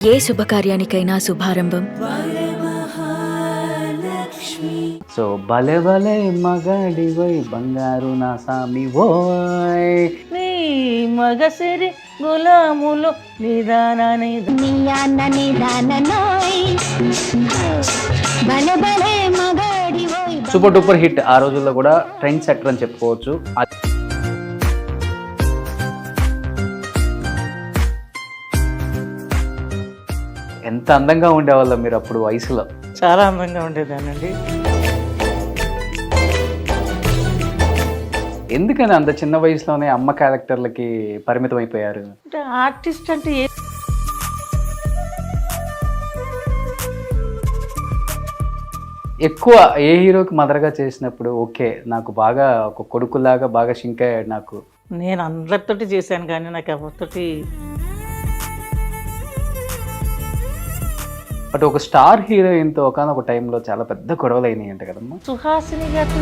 ఏ శుభకార్యానికైనా శుభారంభం so భలే భలే మగాడివై బంగారు నా సామి ఓయ్ నీ మగసిరి గులాములు నిదానని సూపర్ డూపర్ హిట్ ఆ రోజుల్లో కూడా ట్రెండ్ సెట్టర్ అని చెప్పుకోవచ్చు. ఎంత అందంగా ఉండేవాళ్ళం మీరు అప్పుడు వయసులో. చాలా అందంగా ఉండేదానండి. ఎందుకని అంత చిన్న వయసులోనే అమ్మ క్యారెక్టర్లకి పరిమితం అయిపోయారు? అంటే ఆర్టిస్ట్ అంటే ఎక్కువ ఏ హీరోకి మదర్గా చేసినప్పుడు ఓకే నాకు బాగా ఒక కొడుకులాగా బాగా షింక్ అయ్యాడు నాకు. నేను అందరితోటి చేశాను కానీ నాకు ఎవరితోటి బట్ ఒక స్టార్ హీరోయిన్తో ఒకనొక టైంలో చాలా పెద్ద గొడవలు అయినాయి అంట కదమ్మా. సుహాసిని గారితో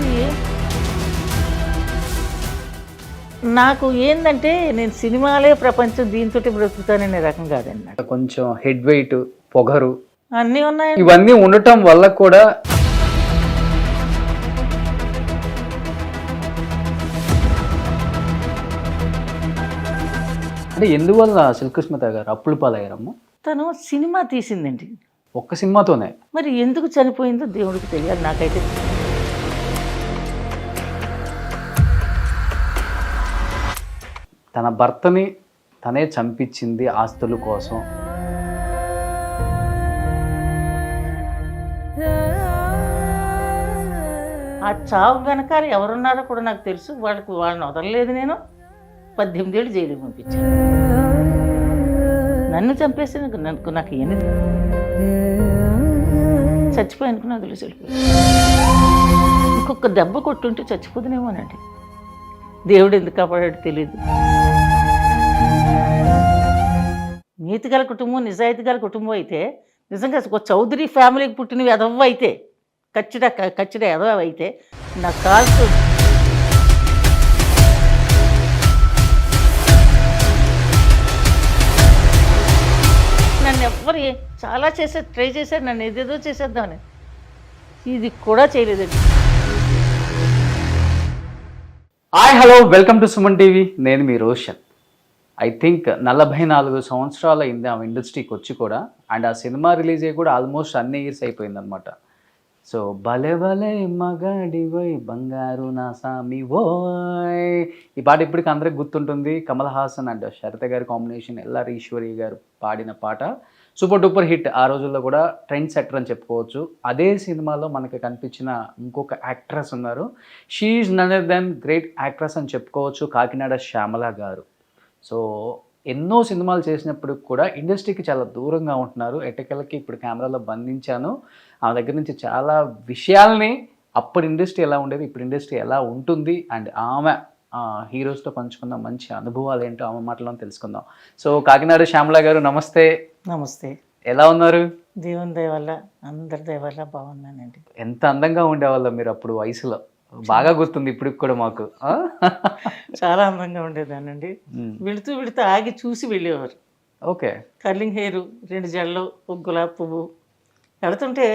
నాకు ఏంటంటే నేను సినిమాలే ప్రపంచం దీంతో బ్రతుకుతాననే రకం కాదండి. కొంచెం హెడ్ వెయిట్ పొగరు అన్నీ ఉన్నాయి. ఇవన్నీ ఉండటం వల్ల కూడా అంటే ఎందువల్ల శిల్కస్మిత గారు అప్పుల పాలయ్యారమ్మా? తను సినిమా తీసిందండి ఒక్క సినిమాతోనే. మరి ఎందుకు చనిపోయిందో దేవుడికి తెలియాలి. నాకైతే తన భర్తని తనే చంపించింది ఆస్తుల కోసం. ఆ చావు వెనకాల ఎవరున్నారో కూడా నాకు తెలుసు. వాళ్ళని వదలలేదు. నేను 18 ఏళ్ళు జైలుకి పంపించాను. నన్ను చంపేసి నాకు ఎనిమిది చచ్చిపోయానుకు నాకు తెలిసి ఇంకొక దెబ్బ కొట్టుంటే చచ్చిపోతున్నామోనండి. దేవుడు ఎందుకు కాపాడాడు తెలియదు. నీతిగల కుటుంబం నిజాయితీగల కుటుంబం అయితే నిజంగా ఒక చౌదరి ఫ్యామిలీకి పుట్టిన ఎదవ అయితే ఖచ్చిత ఎదవ అయితే నా కాల్సు నన్ను ఎవ్వరు చాలా ట్రై చేశారు. నన్ను ఏదేదో చేసేద్దామని ఇది కూడా చేయలేదండి. Hi hello welcome to Suman TV. నేను మీ రోషన్. ఐ థింక్ 44 సంవత్సరాలు అయింది ఆమె ఇండస్ట్రీకి వచ్చి కూడా. అండ్ ఆ సినిమా రిలీజ్ అయ్యి కూడా ఆల్మోస్ట్ అన్ని ఇయర్స్ అయిపోయింది అనమాట. సో భలే భలే మగాడివై బంగారు నా సామి ఓయ్ ఈ పాట ఇప్పటికి అందరికి గుర్తుంటుంది. కమల్ హాసన్ అండ్ శరత గారి కాంబినేషన్, ఎల్ఆర్ ఈశ్వరి గారు పాడిన పాట సూపర్ డూపర్ హిట్. ఆ రోజుల్లో కూడా ట్రెండ్ సెట్టర్ అని చెప్పుకోవచ్చు. అదే సినిమాలో మనకి కనిపించిన ఇంకొక యాక్ట్రెస్ ఉన్నారు. She is none other than great actress అని చెప్పుకోవచ్చు, కాకినాడ శ్యామల గారు. సో ఎన్నో సినిమాలు చేసినప్పుడు కూడా ఇండస్ట్రీకి చాలా దూరంగా ఉంటున్నారు. ఎట్టకెళ్ళకి ఇప్పుడు కెమెరాలో బంధించాను. ఆమె దగ్గర నుంచి చాలా విషయాల్ని, అప్పుడు ఇండస్ట్రీ ఎలా ఉండేది, ఇప్పుడు ఇండస్ట్రీ ఎలా ఉంటుంది, అండ్ ఆమె హీరోస్తో పంచుకున్న మంచి అనుభవాలు ఏంటో ఆమె మాటలో తెలుసుకుందాం. సో కాకినాడ శ్యామల గారు నమస్తే. నమస్తే. ఎలా ఉన్నారు? దేవుని దయ వల్ల అందరి దయ వల్ల బాగున్నానండి. ఎంత అందంగా ఉండేవాళ్ళం మీరు అప్పుడు వయసులో, బాగా గుర్తుంది ఇప్పటికి కూడా మాకు. చాలా అందంగా ఉండేదానండి. వెళుతూ ఆగి చూసి వెళ్ళేవారు. ఓకే. కర్లింగ్ హెయిర్, 2 జడలు, ఒక గులాబీ పువ్వు వెళుతుంటే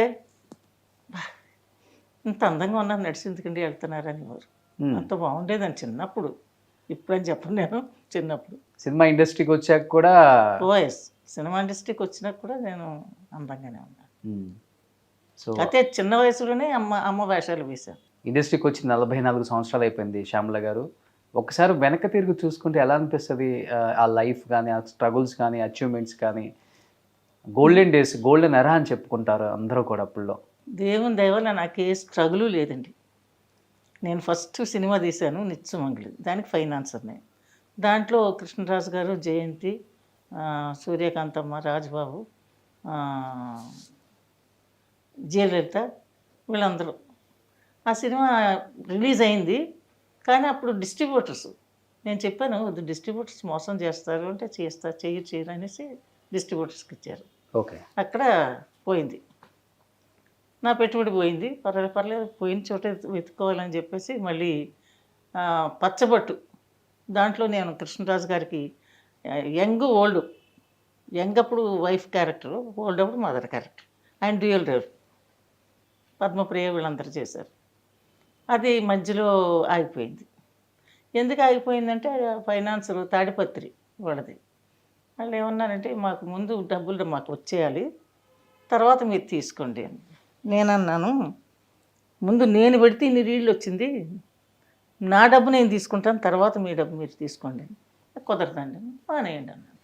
ఇంత అందంగా ఉన్నారు, నడిచిందుకండి వెళ్తున్నారు అనేవారు. అంత బాగుండేదని చిన్నప్పుడు. ఇప్పుడు అని చెప్పను, నేను చిన్నప్పుడు. సినిమా ఇండస్ట్రీకి వచ్చాక కూడా సినిమా ఇండస్ట్రీకి వచ్చినాక కూడా నేను అందంగానే ఉన్నాను. సో అయితే చిన్న వయసులోనే అమ్మ వేషాలు వేశాను. ఇండస్ట్రీకి వచ్చి 44 సంవత్సరాలు అయిపోయింది శ్యామల గారు. ఒకసారి వెనక తిరిగి చూసుకుంటే ఎలా అనిపిస్తుంది? ఆ లైఫ్ కానీ, ఆ స్ట్రగుల్స్ కానీ, అచీవ్మెంట్స్ కానీ. గోల్డెన్ డేస్, గోల్డెన్ ఎరా అని చెప్పుకుంటారు అందరూ కూడా అప్పుల్లో. దేవుని దయ వల్ల నాకు ఏ స్ట్రగులు లేదండి. నేను ఫస్ట్ సినిమా తీశాను నిత్యమంగళి, దానికి ఫైనాన్సర్నే. దాంట్లో కృష్ణరాజు గారు, జయంతి, సూర్యకాంతమ్మ, రాజుబాబు, జయలలిత వీళ్ళందరూ. ఆ సినిమా రిలీజ్ అయింది. కానీ అప్పుడు డిస్ట్రిబ్యూటర్స్, నేను చెప్పాను డిస్ట్రిబ్యూటర్స్ మోసం చేస్తారు అంటే చేయరు అనేసి డిస్ట్రిబ్యూటర్స్కి ఇచ్చారు. ఓకే. అక్కడ పోయింది నా పెట్టుబడి, పోయింది. పర్లేదు పోయిన చోట వెతుక్కోవాలని చెప్పేసి మళ్ళీ పచ్చబట్టు దాంట్లో నేను కృష్ణరాజు గారికి యంగ్ ఓల్డ్ యంగ్ అప్పుడు వైఫ్ క్యారెక్టర్, ఓల్డ్ అప్పుడు మదర్ క్యారెక్టర్. ఆయన డ్యూయల్ రోల్. పద్మప్రియ వీళ్ళందరూ చేశారు. అది మధ్యలో ఆగిపోయింది. ఎందుకు ఆగిపోయిందంటే ఫైనాన్సర్ తాడిపత్రి వాళ్ళది. వాళ్ళు ఏమన్నారంటే మాకు ముందు డబ్బులు మాకు వచ్చేయాలి, తర్వాత మీరు తీసుకోండి అని. నేనన్నాను ముందు నేను పెడితే ఇన్ని రీళ్ళు వచ్చింది, నా డబ్బు నేను తీసుకుంటాను, తర్వాత మీ డబ్బు మీరు తీసుకోండి. కుదరదండి, మానేయండి అన్నాను.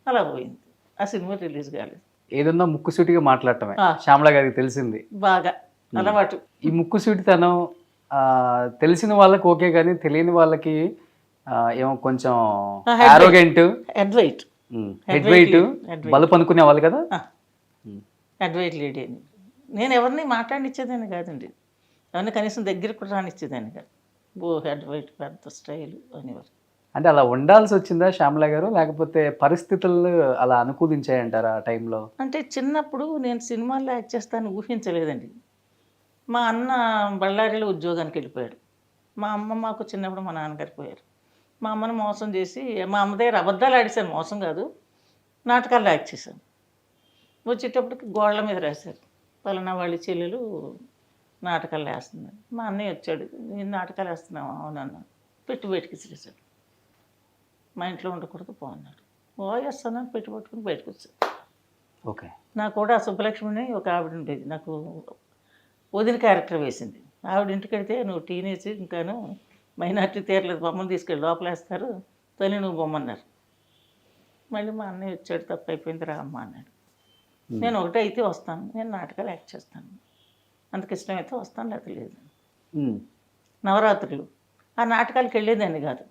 అలా పోయింది. ఆ సినిమా రిలీజ్ కాలేదు. ఏదన్నా ముక్కుసూటిగా మాట్లాడటమే ఆ. శ్యామల గారికి తెలిసింది. బాగా అలవాటు. ఈ ముక్కుసూటితనం తెలిసిన వాళ్ళకి ఓకే, కానీ తెలియని వాళ్ళకి ఏమో కొంచెం arrogant, head weight head weight, బలుపు అనుకునే వాళ్ళు కదా. హెడ్ వెయిట్ లేడీ అని నేను ఎవరిని మాట్లాడినిచ్చేదాన్ని కాదండి. ఎవరిని కనీసం దగ్గరికి కూడా రానిచ్చేదాన్ని కాదు. హెడ్ వెయిట్ పెద్ద స్టైల్ అనేవారు. అంటే అలా ఉండాల్సి వచ్చిందా శ్యామల గారు, లేకపోతే పరిస్థితులు అలా అనుకూలించాయంటారా ఆ టైంలో? అంటే చిన్నప్పుడు నేను సినిమాల్లో యాక్ట్ చేస్తాను ఊహించలేదండి. మా అన్న బళ్ళారిలో ఉద్యోగానికి వెళ్ళిపోయాడు. మా అమ్మ మాకు చిన్నప్పుడు మా నాన్నగారు పోయారు. మా అమ్మని మోసం చేసి, మా అమ్మ దగ్గర అబద్ధాలు ఆడేశాను, మోసం కాదు, నాటకాల్లో యాక్ట్ చేశాను. వచ్చేటప్పటికి గోడల మీద రాశారు, పలానా వాళ్ళ చెల్లెలు నాటకాలు వేస్తున్నాడు. మా అన్నయ్య వచ్చాడు, నేను నాటకాలు వేస్తున్నావా? అవునన్నా. పెట్టి బయటకి ఇచ్చేసాడు. మా ఇంట్లో ఉండకూడదు పో అన్నాడు. వేస్తానని పెట్టి పట్టుకుని బయటకు వచ్చాడు. ఓకే. నాకు కూడా సుబ్బలక్ష్మిని ఒక ఆవిడ ఉండేది, నాకు వదిన క్యారెక్టర్ వేసింది. ఆవిడ ఇంటికి వెళ్తే నువ్వు టీనేజ్ ఇంకాను మైనార్టీ తీరలేదు, బొమ్మను తీసుకెళ్ళి లోపలేస్తారు, తల్లి నువ్వు బొమ్మన్నారు. మళ్ళీ మా అన్నయ్య వచ్చాడు, తప్పు అయిపోయింది రా అమ్మ అన్నాడు. నేను ఒకటే అయితే వస్తాను, నేను నాటకాలు యాక్ట్ చేస్తాను, అంతకు ఇష్టమైతే వస్తాను, లేకపోతే లేదు. నవరాత్రులు ఆ నాటకాలకు వెళ్ళేదాన్ని కాదు.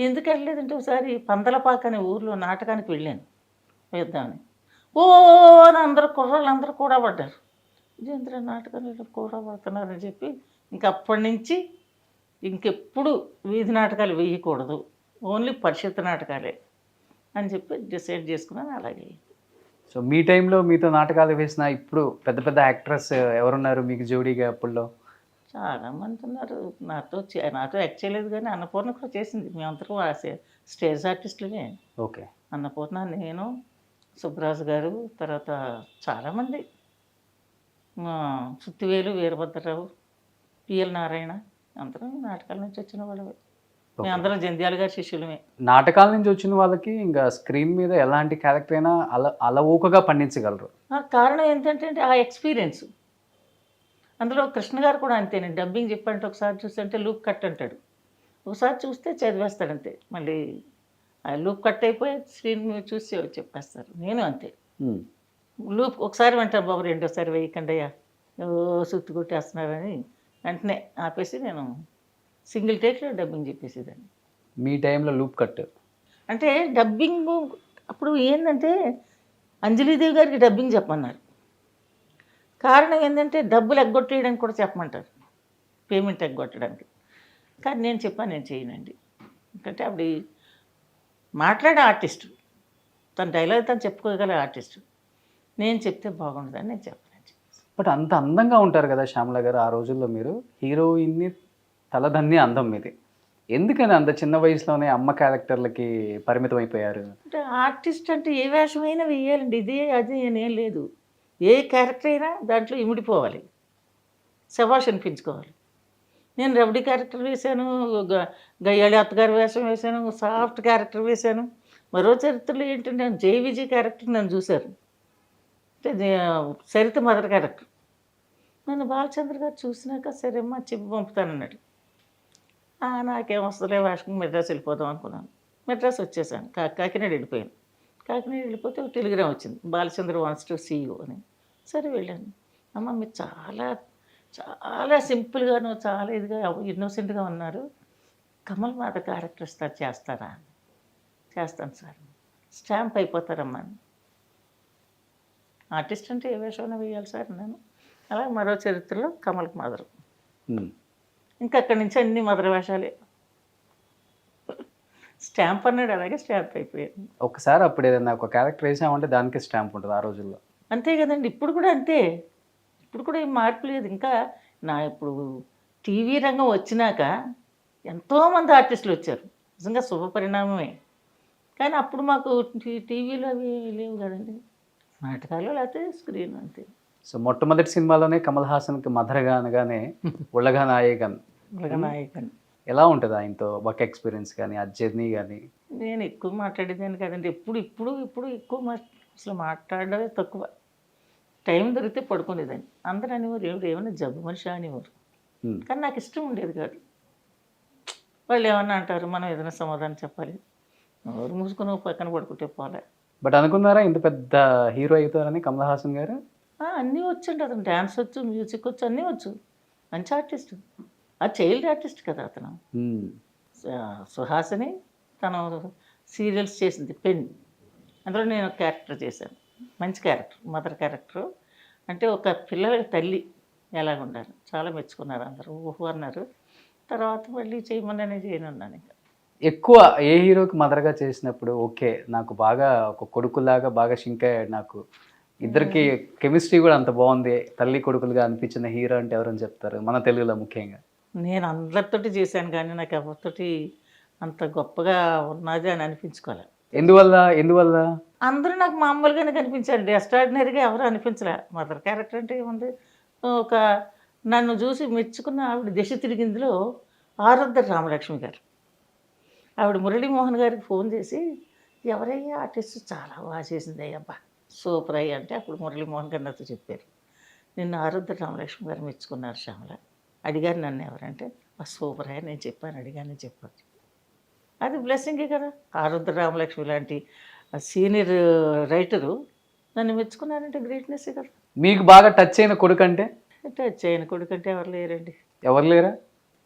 ఎందుకు వెళ్ళలేదంటే ఒకసారి పందలపాక అనే ఊర్లో నాటకానికి వెళ్ళాను వేద్దామని. ఓ అని అందరూ కుర్రాళ్ళందరూ కూడా పడ్డారు. ఇదేంద్ర నాటకాలు కూడా పడుతున్నారని చెప్పి ఇంకప్పటి నుంచి ఇంకెప్పుడు వీధి నాటకాలు వేయకూడదు, ఓన్లీ పరిషత్ నాటకాలే అని చెప్పి డిసైడ్ చేసుకున్నాను. అలాగే. సో మీ టైంలో మీతో నాటకాలు వేసిన ఇప్పుడు పెద్ద పెద్ద యాక్ట్రెస్ ఎవరున్నారు మీకు జోడీగా అప్పుల్లో? చాలామంది ఉన్నారు. నాతో యాక్ట్ చేయలేదు, కానీ అన్నపూర్ణ కూడా చేసింది. మేమందరం స్టేజ్ ఆర్టిస్టులమే. ఓకే. అన్నపూర్ణ, నేను, సుబ్బరాజు గారు, తర్వాత చాలామంది, సుత్తివేలు, వీరభద్రరావు, పిఎల్ నారాయణ, అందరం నాటకాల నుంచి వచ్చిన వాళ్ళమే. మేమందరం జంధ్యాల గారి శిష్యులమే. నాటకాల నుంచి వచ్చిన వాళ్ళకి ఇంకా స్క్రీన్ మీద ఎలాంటి క్యారెక్టర్ అయినా అలవోకగా పండించగలరు. కారణం ఏంటంటే ఆ ఎక్స్పీరియన్స్. అందులో కృష్ణ గారు కూడా అంతేనండి. డబ్బింగ్ చెప్పంటే ఒకసారి చూస్తుంటే లూప్ కట్ అంటాడు, ఒకసారి చూస్తే చదివేస్తాడంతే. మళ్ళీ ఆ లూప్ కట్ అయిపోయి స్క్రీన్ మీద చూసి చెప్పేస్తారు. నేను అంతే. లూప్ ఒకసారి వింటాను, బాబు రెండోసారి వేయకండి అయ్యా, సుత్తి కొట్టేస్తున్నారని వెంటనే ఆపేసి నేను సింగిల్ టేక్లో డబ్బింగ్ చెప్పేసేదాన్ని. మీ టైంలో లూప్ కట్ అంటే డబ్బింగ్ అప్పుడు ఏంటంటే అంజలీదేవి గారికి డబ్బింగ్ చెప్పమన్నారు. కారణం ఏంటంటే డబ్బులు ఎగ్గొట్టేయడానికి కూడా చెప్పమంటారు, పేమెంట్ ఎగ్గొట్టడానికి. కానీ నేను చెప్పాను నేను చేయనండి. ఎందుకంటే అప్పుడు మాట్లాడే ఆర్టిస్టు, తన డైలాగ్ తను చెప్పుకోగల ఆర్టిస్టు, నేను చెప్తే బాగుండదని నేను చెప్పాను. బట్ అంత అందంగా ఉంటారు కదా శ్యామల గారు ఆ రోజుల్లో, మీరు హీరోయిన్ని తలదన్ని అందం మీది. ఎందుకని అంత చిన్న వయసులోనే అమ్మ క్యారెక్టర్లకి పరిమితం అయిపోయారు? అంటే ఆర్టిస్ట్ అంటే ఏ వేషమైనా వేయాలండి, ఇదే అది అనేం లేదు. ఏ క్యారెక్టర్ అయినా దాంట్లో ఇమిడిపోవాలి, శభాష్ అనిపించుకోవాలి. నేను రౌడీ క్యారెక్టర్ వేశాను, గయ్యాళి అత్తగారి వేషం వేశాను, సాఫ్ట్ క్యారెక్టర్ వేశాను. మరో చరిత్రలో ఏంటంటే జై విజయ్ క్యారెక్టర్ నన్ను చూశారు, అంటే సరిత మదర్ క్యారెక్టర్. నన్ను బాలచంద్ర గారు చూసినాక సరే అమ్మా చెప్పి పంపుతానన్నాడు. నాకేం వస్తుందిలే, వేషం మెడ్రాస్ వెళ్ళిపోదాం అనుకున్నాను. మెడ్రాస్ వచ్చేసాను, కాకినాడ వెళ్ళిపోయాను. కాకినాడ వెళ్ళిపోతే ఒక టెలిగ్రామ్ వచ్చింది, Balachandra wants to see you అని. సరే వెళ్ళాను. అమ్మ మీరు చాలా చాలా సింపుల్గాను చాలా ఇదిగా ఇన్నోసెంట్గా ఉన్నారు, కమల్ మాత క్యారెక్టర్ స్టార్ట్ చేస్తారా? చేస్తాను సార్. స్టాంప్ అయిపోతారమ్మా అని. ఆర్టిస్ట్ అంటే ఏ వేషమైనా వేయాలి సార్ నేను. అలా మరో చరిత్రలో కమల్కి మదరు. ఇంకా అక్కడి నుంచి అన్ని మదర్ వేషాలే. స్టాంప్ అన్నాడు, అలాగే స్టాంప్ అయిపోయాను. ఒకసారి అప్పుడు ఏదైనా ఒక క్యారెక్టర్ వేసామంటే దానికి స్టాంప్ ఉంటుంది ఆ రోజుల్లో. అంతే కదండి, ఇప్పుడు కూడా అంతే. ఇప్పుడు కూడా ఏం మార్పు లేదు. ఇంకా ఇప్పుడు టీవీ రంగం వచ్చినాక ఎంతోమంది ఆర్టిస్టులు వచ్చారు, నిజంగా శుభ పరిణామమే. కానీ అప్పుడు మాకు టీవీలో అవి లేవు కదండి, నాటకాలు లేకపోతే స్క్రీన్ అంతే. సో మొట్టమొదటి సినిమాలోనే కమల్ హాసన్కి మదర్గా అనగానే ఉళ్ళగా నాయకన్ నాయకన్. ఎలా ఉంటుంది ఆయనతో వర్క్ ఎక్స్పీరియన్స్ కానీ ఆ జర్నీ కానీ? నేను ఎక్కువ మాట్లాడేదాన్ని కదండి, ఇప్పుడు ఎక్కువ అసలు మాట్లాడడమే తక్కువ. టైం దొరికితే పడుకునేదాన్ని. అందరూ అనేవారు ఏమైనా జబ్బు మనిషి అనేవారు, కానీ నాకు ఇష్టం ఉండేది కాదు. వాళ్ళు ఏమన్నా అంటారు, మనం ఏదైనా సమాధానం చెప్పాలి, నోరు మూసుకొని పక్కన పడుకుంటే పోలే. బట్ అనుకున్నారా ఇంత పెద్ద హీరో అవుతారని కమల్ హాసన్ గారు? అన్నీ వచ్చండి, అతను డ్యాన్స్ వచ్చు, మ్యూజిక్ వచ్చు, అన్నీ వచ్చు. మంచి ఆర్టిస్ట్, ఆ చైల్డ్ ఆర్టిస్ట్ కదా అతను. సుహాసిని తను సీరియల్స్ చేసింది పెన్, అందులో నేను ఒక క్యారెక్టర్ చేశాను, మంచి క్యారెక్టర్, మదర్ క్యారెక్టర్. అంటే ఒక పిల్లల తల్లి ఎలాగుండాలి, చాలా మెచ్చుకున్నారు అందరూ, ఊహు అన్నారు. తర్వాత మళ్ళీ చేయమని చేయనున్నాను. ఇంకా ఎక్కువ ఏ హీరోకి మదర్గా చేసినప్పుడు ఓకే నాకు బాగా ఒక కొడుకులాగా బాగా షింక్ అయ్యాడు, నాకు ఇద్దరికి కెమిస్ట్రీ కూడా అంత బాగుంది, తల్లి కొడుకులుగా అనిపించిన హీరో అంటే ఎవరని చెప్తారు మన తెలుగులో ముఖ్యంగా? నేను అందరితోటి చేశాను కానీ నాకు ఎవరితోటి అంత గొప్పగా ఉన్నది అని అనిపించుకోలే. ఎందువల్ల? అందరూ నాకు మామూలుగానే కనిపించారండి, ఎక్స్ట్రాడినరీగా ఎవరు అనిపించలే. మదర్ క్యారెక్టర్ అంటే ఏముంది, ఒక నన్ను చూసి మెచ్చుకున్న ఆవిడ దిశ తిరిగిందిలో ఆరుద్ర రామలక్ష్మి గారు. ఆవిడ మురళీమోహన్ గారికి ఫోన్ చేసి, ఎవరయ్యా ఆర్టిస్ట్ చాలా బాగా చేసింది అయ్యబ్బా సూపర్ అయ్యి అంటే, అప్పుడు మురళీమోహన్ గారు నాతో చెప్పారు, నిన్ను ఆరుద్ర రామలక్ష్మి గారు మెచ్చుకున్నారు శ్యామల. అడిగారు నన్ను ఎవరంటే, సూపర్ అయ్యా నేను చెప్పాను, అడిగానే చెప్పాను. అది బ్లెస్సింగే కదా. ఆరుద్ర రామలక్ష్మి లాంటి సీనియర్ రైటరు నన్ను మెచ్చుకున్నారంటే గ్రేట్నెస్సే కదా. మీకు బాగా టచ్ అయిన కొడుకు అంటే? టచ్ అయిన కొడుకు అంటే ఎవరు లేరండి. ఎవరు లేరా?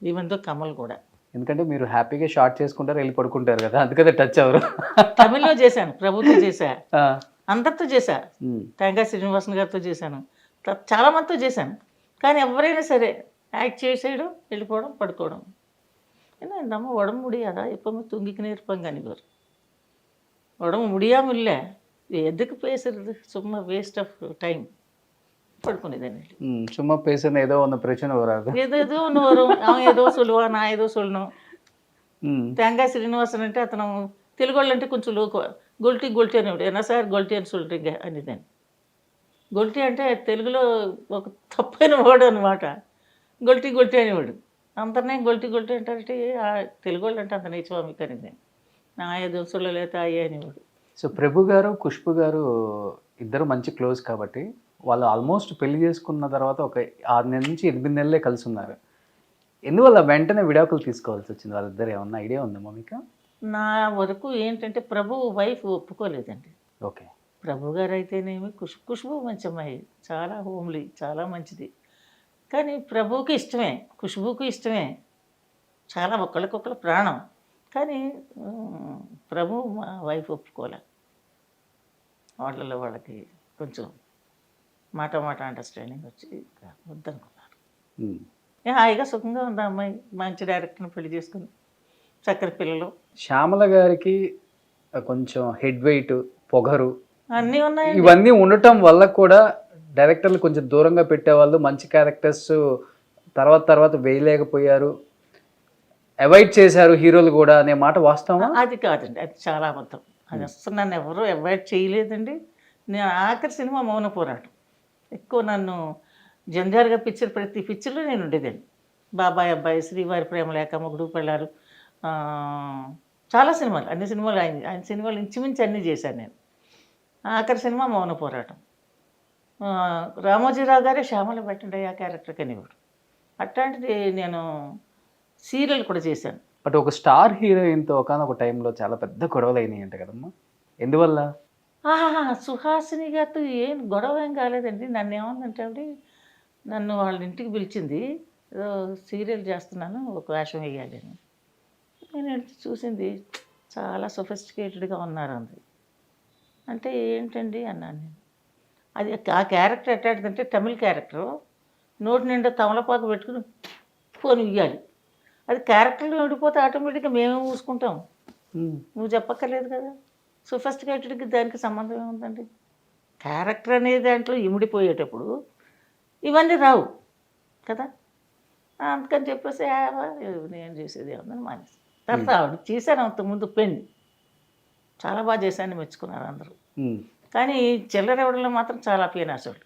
ఈవెన్తో కమల్ కూడా. ఎందుకంటే మీరు హ్యాపీగా షార్ట్ చేసుకుంటారు, వెళ్ళి పడుకుంటారు కదా, అందుకదే టచ్ ఎవరు. తమిళ్లో చేశాను, ప్రభుత్వం చేశా, అందరితో చేశా, తంగా శ్రీనివాసన్ గారితో చేశాను, చాలా మందితో చేశాను. కానీ ఎవరైనా సరే యాక్ట్ చేసేయడం, వెళ్ళిపోవడం, పడుకోవడం. ஏன்னா இந்த அம்மா உடம்பு முடியாதா, எப்போவுமே தூங்கிக்கினே இருப்பாங்க அன்றைக்கி. உடம்பு முடியாமல் இல்லை, எதுக்கு பேசுறது, சும்மா வேஸ்ட் ஆஃப் டைம், படுக்குனேதானே. சும்மா பேசுன ஏதோ ஒன்று பிரச்சனை வராது, ஏதோ ஒன்று வரும், அவன் ஏதோ சொல்லுவான், நான் ஏதோ சொல்லணும். தேங்காய் శ్రీనివాసన్ అంటే అతను తెలుగు వాళ్ళు అంటే కొంచెం లోకు గొల్టీ అనేవాడు. ఏనా సార్ గొల్టీ అని சொல்றீங்க అనేదాన్ని. గొల్టీ అంటే తెలుగులో ఒక తప్పైన వర్డ్ అనమాట. గొల్టీ అనేవాడు. అందరినీ గొల్టీ అంటారంటే తెలుగు వాళ్ళు అంటే అంత నీచమా మీకు అనేది. నా ఏదో సొల్లలే తాయి అనేవాడు. సో ప్రభు గారు ఖుష్బు గారు ఇద్దరు మంచి క్లోజ్ కాబట్టి వాళ్ళు ఆల్మోస్ట్ పెళ్లి చేసుకున్న తర్వాత ఒక 6 నెలల నుంచి 8 నెలలే కలిసి ఉన్నారు. ఎందువల్ల వెంటనే విడాకులు తీసుకోవాల్సి వచ్చింది వాళ్ళిద్దరు? ఏమన్నా ఐడియా ఉందమ్మా మీకు? నా వరకు ఏంటంటే ప్రభు వైఫ్ ఒప్పుకోలేదండి. ఓకే. ప్రభు గారు అయితేనేమి ఖుష్బు మంచి అమ్మాయి, చాలా హోమ్లీ, చాలా మంచిది. కానీ ప్రభువుకి ఇష్టమే, ఖుష్బుకి ఇష్టమే, చాలా ఒకళ్ళకొకళ్ళు ప్రాణం. కానీ ప్రభు మా వైఫ్ ఒప్పుకోలే. వాళ్ళకి కొంచెం మాట అండర్స్టాండింగ్ వచ్చి వద్దనుకున్నారు. హాయిగా సుఖంగా ఉంది అమ్మాయి, మంచి డైరెక్టర్ని పెళ్లి చేసుకుని చక్కని పిల్లలు. శ్యామల గారికి కొంచెం హెడ్ వెయిట్, పొగరు అన్నీ ఉన్నాయి. ఇవన్నీ ఉండటం వల్ల కూడా డైరెక్టర్లు కొంచెం దూరంగా పెట్టేవాళ్ళు, మంచి క్యారెక్టర్స్ తర్వాత వేయలేకపోయారు, అవాయిడ్ చేశారు హీరోలు కూడా అనే మాట వాస్తవమా? అది కాదండి, అది చాలా అబద్ధం. అది అసలు నన్ను ఎవరు అవాయిడ్ చేయలేదండి. నేను ఆఖరి సినిమా మౌన పోరాటం, ఎక్కువ నన్ను జంజారుగా ప్రతి పిక్చర్లో నేను ఉండేదాన్ని. బాబాయ్ అబ్బాయి, శ్రీవారి ప్రేమలేఖ, మొగుడు పెళ్ళారు, చాలా సినిమాలు, అన్ని సినిమాలు ఆయన సినిమాలు ఇంచుమించి అన్నీ చేశాను నేను. ఆఖరి సినిమా మౌన పోరాటం. రామోజీరావు గారే శ్యామల పెట్టండి ఆ క్యారెక్టర్ కనివాడు. అట్లాంటిది నేను సీరియల్ కూడా చేశాను. బట్ ఒక స్టార్ హీరోయిన్తో ఒకనొక టైంలో చాలా పెద్ద గొడవలు అయినాయి అంట కదమ్మా, ఎందువల్ల? సుహాసిని గారితో ఏం గొడవ ఏం కాలేదండి. నన్ను ఏమందంటే ఆవిడ నన్ను వాళ్ళ ఇంటికి పిలిచింది, ఏదో సీరియల్ చేస్తున్నాను, ఒక వేషం వేయాలి అని. నేను చూసింది, చాలా సొఫిస్టికేటెడ్గా ఉన్నారు అంది. అంటే ఏంటండి అన్నాను నేను. అది ఆ క్యారెక్టర్ ఎట్టాడుతుంటే తమిళ క్యారెక్టరు, నోటి నిండా తమలపాకు పెట్టుకుని ఫోన్ ఇవ్వాలి. అది క్యారెక్టర్లో ఉండిపోతే ఆటోమేటిక్గా మేమే చూసుకుంటాం, నువ్వు చెప్పక్కర్లేదు కదా. సొఫిస్టికేటెడ్కి దానికి సంబంధం ఏముందండి? క్యారెక్టర్ అనే దాంట్లో ఇమిడిపోయేటప్పుడు ఇవన్నీ రావు కదా. అందుకని చెప్పేసి నేను చేసేది ఏముందని మానేసి. తర్వాత ఆవిడ చేశాను అంతకుముందు పెన్, చాలా బాగా చేశాను మెచ్చుకున్నారు అందరూ. ఉమ్. కానీ చిల్లర ఇవ్వడంలో మాత్రం చాలా పీనాసోళ్ళు.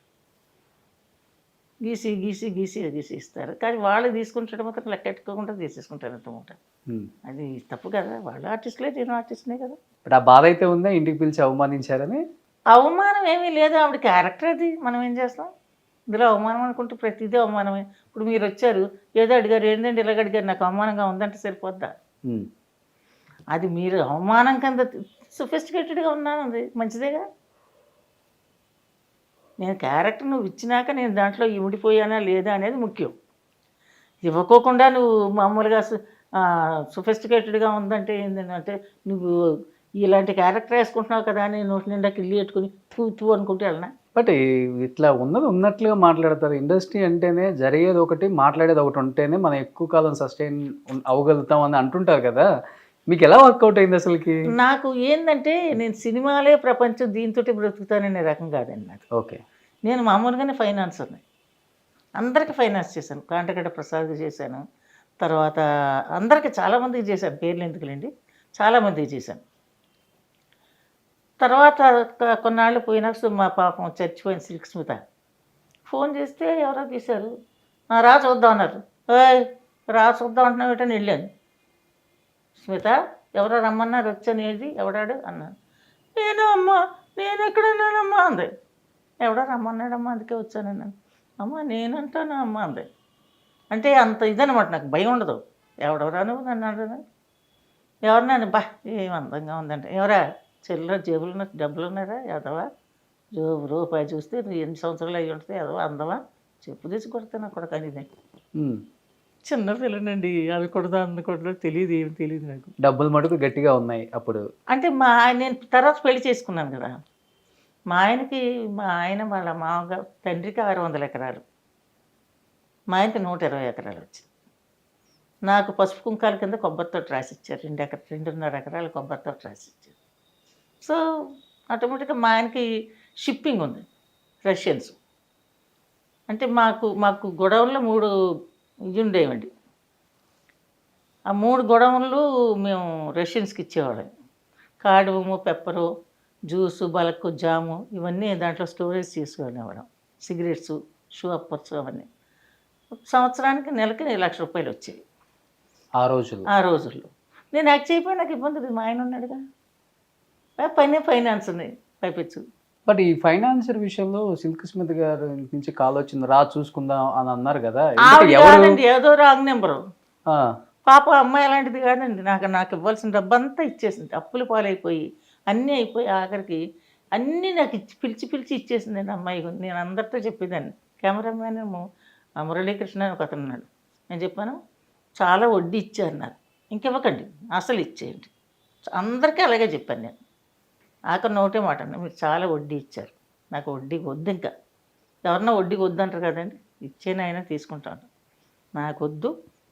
గీసి గీసి గీసి గీసి ఇస్తారు. కానీ వాళ్ళు తీసుకుంటే మాత్రం లెక్కెట్టుకోకుండా తీసేసుకుంటారు అంతమాట. ఉమ్. అది తప్పు కదా, వాళ్ళు ఆర్టిస్టులే, నేను ఆర్టిస్ట్నే కదా. ఇప్పుడు ఆ బాధ అయితే ఉందా, ఇంటికి పిలిచి అవమానించారని? అవమానం ఏమీ లేదు, ఆవిడ క్యారెక్టర్ అది, మనం ఏం చేస్తాం. ఇందులో అవమానం అనుకుంటే ప్రతిదీ అవమానమే. ఇప్పుడు మీరు వచ్చారు, ఏదో అడిగారు, ఏంటంటే ఇలాగ అడిగారు, నాకు అవమానంగా ఉందంటే సరిపోద్దా? ఉమ్. అది మీరు అవమానం కింద సొఫిస్టికేటెడ్గా ఉన్నాను, అది మంచిదేగా. నేను క్యారెక్టర్ నువ్వు ఇచ్చినాక నేను దాంట్లో ఇమిడిపోయానా లేదా అనేది ముఖ్యం. ఇవ్వకోకుండా నువ్వు మామూలుగా సొఫిస్టికేటెడ్గా ఉందంటే ఏంటంటే నువ్వు ఇలాంటి క్యారెక్టర్ వేసుకుంటున్నావు కదా అని నోటి నిండా కిల్లి పెట్టుకుని తూ అనుకుంటే వెళ్ళనా? బట్ ఇట్లా ఉన్నది ఉన్నట్లుగా మాట్లాడతారు. ఇండస్ట్రీ అంటేనే జరిగేది ఒకటి, మాట్లాడేది ఒకటి ఉంటేనే మనం ఎక్కువ కాలం సస్టైన్ అవ్వగలుగుతాం అని అంటుంటారు కదా. మీకు ఎలా వర్కౌట్ అయింది అసలుకి? నాకు ఏంటంటే నేను సినిమాలే ప్రపంచం, దీంతో బ్రతుకుతాననే రకం కాదండి నాకు. ఓకే. నేను మామూలుగానే ఫైనాన్సర్ని, అందరికీ ఫైనాన్స్ చేశాను. కాంటగడ్డ ప్రసాద్కి చేశాను, తర్వాత అందరికీ చాలామందికి చేశాను, పేర్లు ఎందుకులేండి, చాలామందికి చేశాను. తర్వాత కొన్నాళ్ళు పోయినాక మా పాపం చచ్చిపోయిన సిల్క్ స్మిత ఫోన్ చేస్తే ఎవరో తీశారు, రా చూద్దాం అన్నారు. రా చూద్దాం అంటున్నావు ఏంటని వెళ్ళాను. స్మిత ఎవరో రమ్మన్నారు, వచ్చాను, ఏది ఎవడాడు అన్నాను. నేను అమ్మ, నేను ఎక్కడున్నానమ్మా అంది. ఎవడో రమ్మన్నాడమ్మా అందుకే వచ్చానన్నాను. అమ్మ నేనంటాను అమ్మ అంది. అంటే అంత ఇదనమాట, నాకు భయం ఉండదు. ఎవడెవరా నువ్వు నన్ను అంటాను, ఎవరినాను, బా ఏం అందంగా ఉందంటే, ఎవరా చిల్లర జేబులు డబ్బులు ఉన్నారా, ఎదవా రూపాయి చూస్తే నువ్వు ఎన్ని సంవత్సరాలు అయ్యి ఉంటుంది, ఎదవా అందవా, చెప్పు తీసి కొడితే నాకు కూడా కానీ చిన్న పిల్లనండి, అవి కొడదా అన్న కొడదా తెలియదు, ఏమి తెలియదు నాకు. డబ్బులు మటుకు గట్టిగా ఉన్నాయి అప్పుడు. అంటే నేను తర్వాత పెళ్లి చేసుకున్నాను కదా, మా ఆయన వాళ్ళ మామగా తండ్రికి 600 ఎకరాలు, మా ఆయనకి 120 ఎకరాలు వచ్చింది. నాకు పసుపు కుంకాల కింద కొబ్బరితో రాసిచ్చారు, 2.5 ఎకరాలు కొబ్బరితో రాసిచ్చారు. సో ఆటోమేటిక్గా మా ఆయనకి షిప్పింగ్ ఉంది, రష్యన్స్. అంటే మాకు గొడవల్లో 3 ఇవి ఉండేవండి. ఆ 3 గొడవలు మేము రష్యన్స్కి ఇచ్చేవాళ్ళం. కాడుము, పెప్పరు, జ్యూసు, బలకు, జాము ఇవన్నీ దాంట్లో స్టోరేజ్ చేసుకునేవాళ్ళం. సిగరెట్స్, షూ అప్పర్స్ అవన్నీ. సంవత్సరానికి నెలకి 1 లక్ష రూపాయలు వచ్చేవి ఆ రోజుల్లో. నేను యాక్ట్ చేయకపోయి నాకు ఇబ్బంది లేదు, మా ఆయన ఉన్నాడుగా. పైన ఫైనాన్స్ ఉన్నాయి పైపెచ్చు. బట్ ఈ ఫైనాన్షియల్ విషయంలో సిల్క్ స్మిత్ గారి నుంచి కాల్ వచ్చింది, రా చూసుకుందాం అని అన్నారు కదా. కాదండి, ఏదో రాంగ్ నెంబరు. పాప అమ్మాయి అలాంటిది కాదండి. నాకు ఇవ్వాల్సిన డబ్బు అంతా ఇచ్చేసింది, అప్పులు పాలైపోయి అన్నీ అయిపోయి ఆఖరికి అన్నీ నాకు పిలిచి ఇచ్చేసిందండి అమ్మాయి. నేను అందరితో చెప్పేదాన్ని. కెమెరామ్యాన్ మురళీకృష్ణ అని ఒక అతను ఉన్నాడు, నేను చెప్పాను చాలా వడ్డీ ఇచ్చారు నాకు, ఇంకివ్వకండి అసలు ఇచ్చేయండి. అందరికీ అలాగే చెప్పాను నేను. ఆఖరి నోటే మాట అన్న, మీరు చాలా వడ్డీ ఇచ్చారు, నాకు వడ్డీ వద్దు. ఇంకా ఎవరన్నా వడ్డీకి వద్దు అంటారు కదండి, ఇచ్చేనైనా తీసుకుంటాను, నాకు వద్దు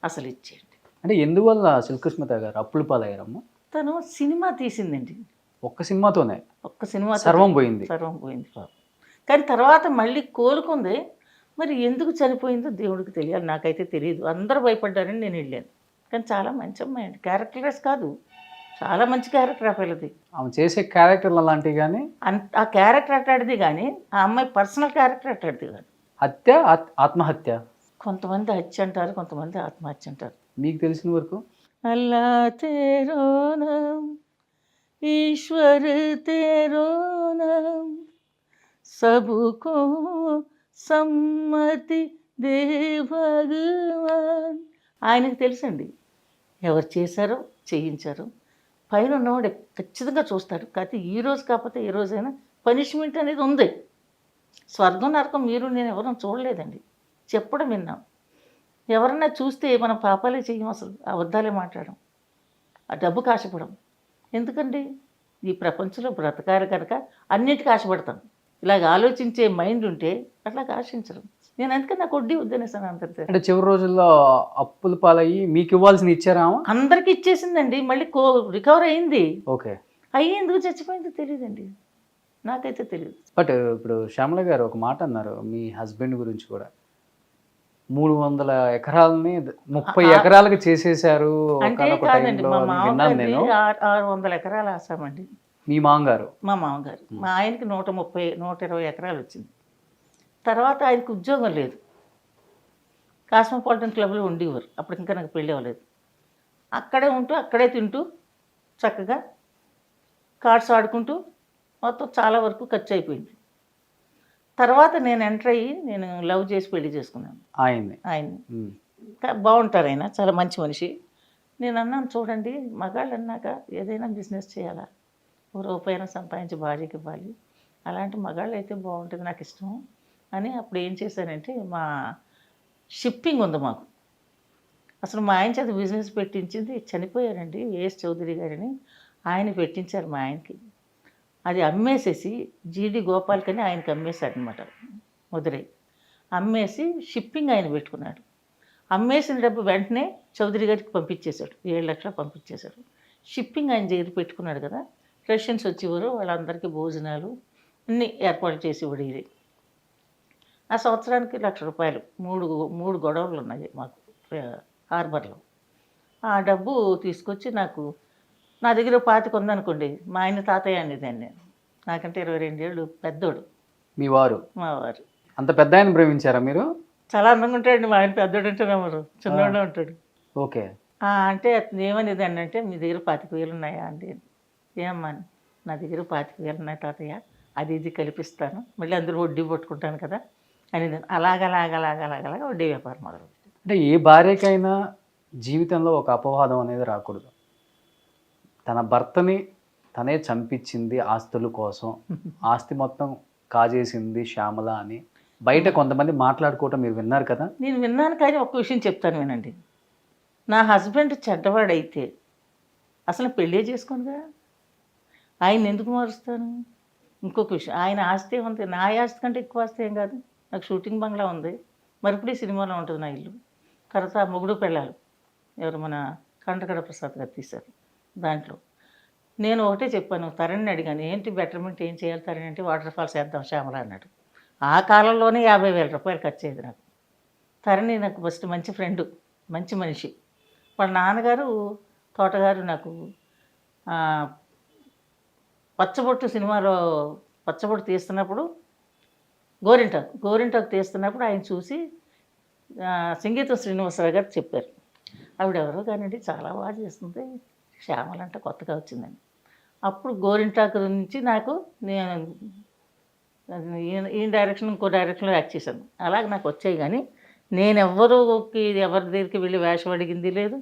అసలు ఇచ్చేయండి. అంటే ఎందువల్ల సిల్క్ స్మిత గారు అప్పులు పాలయ్యారమ్మా? తను సినిమా తీసిందండి, ఒక్క సినిమాతోనే సినిమా సర్వం పోయింది పాపం. కానీ తర్వాత మళ్ళీ కోలుకుంది. మరి ఎందుకు చనిపోయిందో దేవుడికి తెలియాలి, నాకైతే తెలియదు. అందరూ భయపడ్డారని నేను వెళ్ళాను. కానీ చాలా మంచి అమ్మాయి అండి, క్యారెక్టర్లెస్ కాదు, చాలా మంచి క్యారెక్టర్ ఆ పిల్లది. ఆమె చేసే క్యారెక్టర్లు అలాంటివి కానీ ఆ క్యారెక్టర్ అట్టాడిది, కానీ ఆ అమ్మాయి పర్సనల్ క్యారెక్టర్ అట్టాడిది కాదు. హత్య, ఆత్మహత్య, కొంతమంది హత్య అంటారు, కొంతమంది ఆత్మహత్య అంటారు. మీకు తెలిసిన వరకు అల్లా తేరో నామ్, ఈశ్వర్ తేరో నామ్, సబుకో సమ్మతి దే భగవాన్. ఆయనకు తెలుసండి ఎవరు చేశారో చేయించారో, పైన ఉన్నవాడు ఖచ్చితంగా చూస్తాడు. కాకపోతే ఈ రోజు కాకపోతే ఏ రోజైనా పనిష్మెంట్ అనేది ఉంది. స్వర్గం నరకం మీరు నేను ఎవరైనా చూడలేదండి, చెప్పడం విన్నాం. ఎవరన్నా చూస్తే మనం పాపాలే చెయ్యం, అసలు అబద్ధాలే మాట్లాడడం, ఆ డబ్బుకి ఆశపడం. ఎందుకండి ఈ ప్రపంచంలో బ్రతకారు కనుక అన్నిటికీ ఆశపడతాం. ఇలాగ ఆలోచించే మైండ్ ఉంటే అట్లాగ ఆశించరు. నేను అందుకని నాకు వడ్డీ వద్దనేసాను అందరితో. అంటే చివరి రోజుల్లో అప్పులు పాలయ్యి మీకు ఇవ్వాల్సింది ఇచ్చారా? అందరికీ ఇచ్చేసిందండి, మళ్ళీ రికవర్ అయింది. ఓకే. అయ్యి ఎందుకు చచ్చిపోయిందో తెలియదండి, నాకైతే తెలియదు. బట్ ఇప్పుడు శ్యామల గారు ఒక మాట అన్నారు మీ హస్బెండ్ గురించి కూడా, 300 ఎకరాలని 30 ఎకరాలకు చేసేసారు అంటే కాదండి, మా మామగారిని 600 ఎకరాలు ఆసామండి. మీ మామగారు. మా మామగారు. మా ఆయనకి 130, 120 ఎకరాలు వచ్చింది. తర్వాత ఆయనకు ఉద్యోగం లేదు. కాస్మోపాలిటన్ క్లబ్లో ఉండేవారు. అప్పుడు ఇంకా నాకు పెళ్ళి అవ్వలేదు. అక్కడే ఉంటూ అక్కడే తింటూ చక్కగా కార్డ్స్ ఆడుకుంటూ మొత్తం చాలా వరకు ఖర్చు అయిపోయింది. తర్వాత నేను ఎంటర్ అయ్యి నేను లవ్ చేసి పెళ్లి చేసుకున్నాను ఆయన్ని. ఆయన్ని. ఉమ్. బాగుంటారు ఆయన, చాలా మంచి మనిషి. నేను అన్నాను, చూడండి మగాళ్ళు అన్నాక ఏదైనా బిజినెస్ చేయాలా, ఓ రూపాయైనా సంపాదించి భార్యకి ఇవ్వాలి, అలాంటి మగాళ్ళు అయితే బాగుంటుంది, నాకు ఇష్టం అని. అప్పుడు ఏం చేశానంటే, మా షిప్పింగ్ ఉంది మాకు. అసలు మా ఆయన చేత బిజినెస్ పెట్టించింది చనిపోయారండి ఏఎస్ చౌదరి గారిని, ఆయన పెట్టించారు మా ఆయనకి. అది అమ్మేసేసి జీడి గోపాల్కని ఆయనకి అమ్మేశారనమాట మధురై. అమ్మేసి షిప్పింగ్ ఆయన పెట్టుకున్నాడు. అమ్మేసిన డబ్బు వెంటనే చౌదరి గారికి పంపించేశాడు, 7 లక్షలు పంపించేశాడు. షిప్పింగ్ ఆయన దగ్గర పెట్టుకున్నాడు కదా, రష్యన్స్ వచ్చేవారు, వాళ్ళందరికీ భోజనాలు అన్నీ ఏర్పాటు చేసి ఇవ్వడేది. ఆ సంవత్సరానికి ₹1,00,000, మూడు గొడవలు ఉన్నాయి మాకు హార్బర్లో. ఆ డబ్బు తీసుకొచ్చి నా దగ్గర 25 ఉందనుకోండి, మా ఆయన తాతయ్య అనేదాన్ని నేను. నాకంటే 22 ఏళ్ళు పెద్దోడు మీ వారు. మా వారు. అంత పెద్ద ఆయన ప్రేమించారా మీరు? చాలా అందంగా ఉంటాడండి మా ఆయన. పెద్దోడు అంటే నమ్మరు, చిన్నోడే ఉంటాడు. ఓకే. అంటే అతను ఏమనేదాన్ని అంటే, మీ దగ్గర 25,000 ఉన్నాయా అండి? ఏమ్మా, నా దగ్గర 25,000 ఉన్నాయి తాతయ్య, అది ఇది కల్పిస్తాను, మళ్ళీ అందరూ వడ్డీ పట్టుకుంటాను కదా అని. అలాగలాగలాగలాగలాగా వడ్డీ వ్యాపారం మొదలు. అంటే ఏ భార్యకైనా జీవితంలో ఒక అపవాదం అనేది రాకూడదు. తన భర్తని తనే చంపించింది ఆస్తుల కోసం, ఆస్తి మొత్తం కాజేసింది శ్యామల అని బయట కొంతమంది మాట్లాడుకోవటం మీరు విన్నారు కదా? నేను విన్నాను, కానీ ఒక్క విషయం చెప్తాను వినండి. నా హస్బెండ్ చెడ్డవాడైతే అసలు పెళ్ళే చేసుకోనుగా, ఆయన ఎందుకు మారుస్తాను? ఇంకొక విషయం, ఆయన ఆస్తి ఉంది, నా ఆస్తి కంటే ఎక్కువ ఆస్తి ఏం కాదు. నాకు షూటింగ్ బంగ్లా ఉంది, మరిప్పుడు సినిమాలో ఉంటుంది నా ఇల్లు. తర్వాత మొగుడు పెళ్ళాలు ఎవరు, మన కంటకడ ప్రసాద్ గారు తీశారు. దాంట్లో నేను ఒకటే చెప్పాను, తరణిని అడిగాను, ఏంటి బెటర్మెంట్ ఏం చేయాలి తరణి అంటే, వాటర్ ఫాల్స్ వేద్దాం శ్యామల అన్నాడు. ఆ కాలంలోనే ₹50,000 ఖర్చు అయ్యేది నాకు. తరణి నాకు ఫస్ట్ మంచి ఫ్రెండ్, మంచి మనిషి. వాళ్ళ నాన్నగారు తోటగారు. నాకు పచ్చబొట్టు సినిమాలో పచ్చబొట్టు తీస్తున్నప్పుడు, గోరింటాకు తీస్తున్నప్పుడు ఆయన చూసి సంగీతం శ్రీనివాసరావు గారు చెప్పారు, ఆవిడెవరో కానివ్వండి చాలా బాగా చేస్తుంది, శ్యామల అంటే కొత్తగా వచ్చిందని. అప్పుడు గోరింటాకు నుంచి నేను ఈ డైరెక్షన్ ఇంకో డైరెక్షన్లో యాక్ట్ చేశాను. అలాగే నాకు వచ్చాయి, కానీ నేను ఎవరి దగ్గరికి వెళ్ళి వేషం అడిగింది లేదు,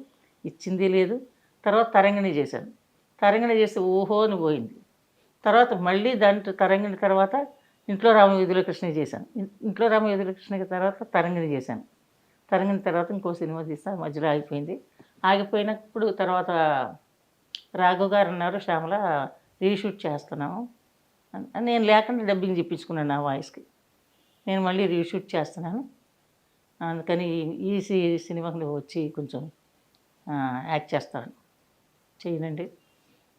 ఇచ్చింది లేదు. తర్వాత తరంగిణి చేశాను. తరంగిణి చేస్తే ఓహో అని పోయింది. తర్వాత మళ్ళీ దాంట్లో తరంగిణి తర్వాత ఇంట్లో రామవీధుల కృష్ణ చేశాను. ఇంట్లో రామవీధుల కృష్ణకి తర్వాత తరంగిణి చేశాను. తరంగిణి తర్వాత ఇంకో సినిమా తీస్తాను, మధ్యలో ఆగిపోయింది. ఆగిపోయినప్పుడు తర్వాత రాఘవ్ గారు అన్నారు, శ్యామల రీషూట్ చేస్తున్నాము. నేను లేకుండా డబ్బింగ్ చెప్పించుకున్నాను నా వాయిస్కి. నేను మళ్ళీ రీషూట్ చేస్తున్నాను, అందుకని ఈ సినిమాకి నువ్వు వచ్చి కొంచెం యాక్ట్ చేస్తాను. చేయనండి,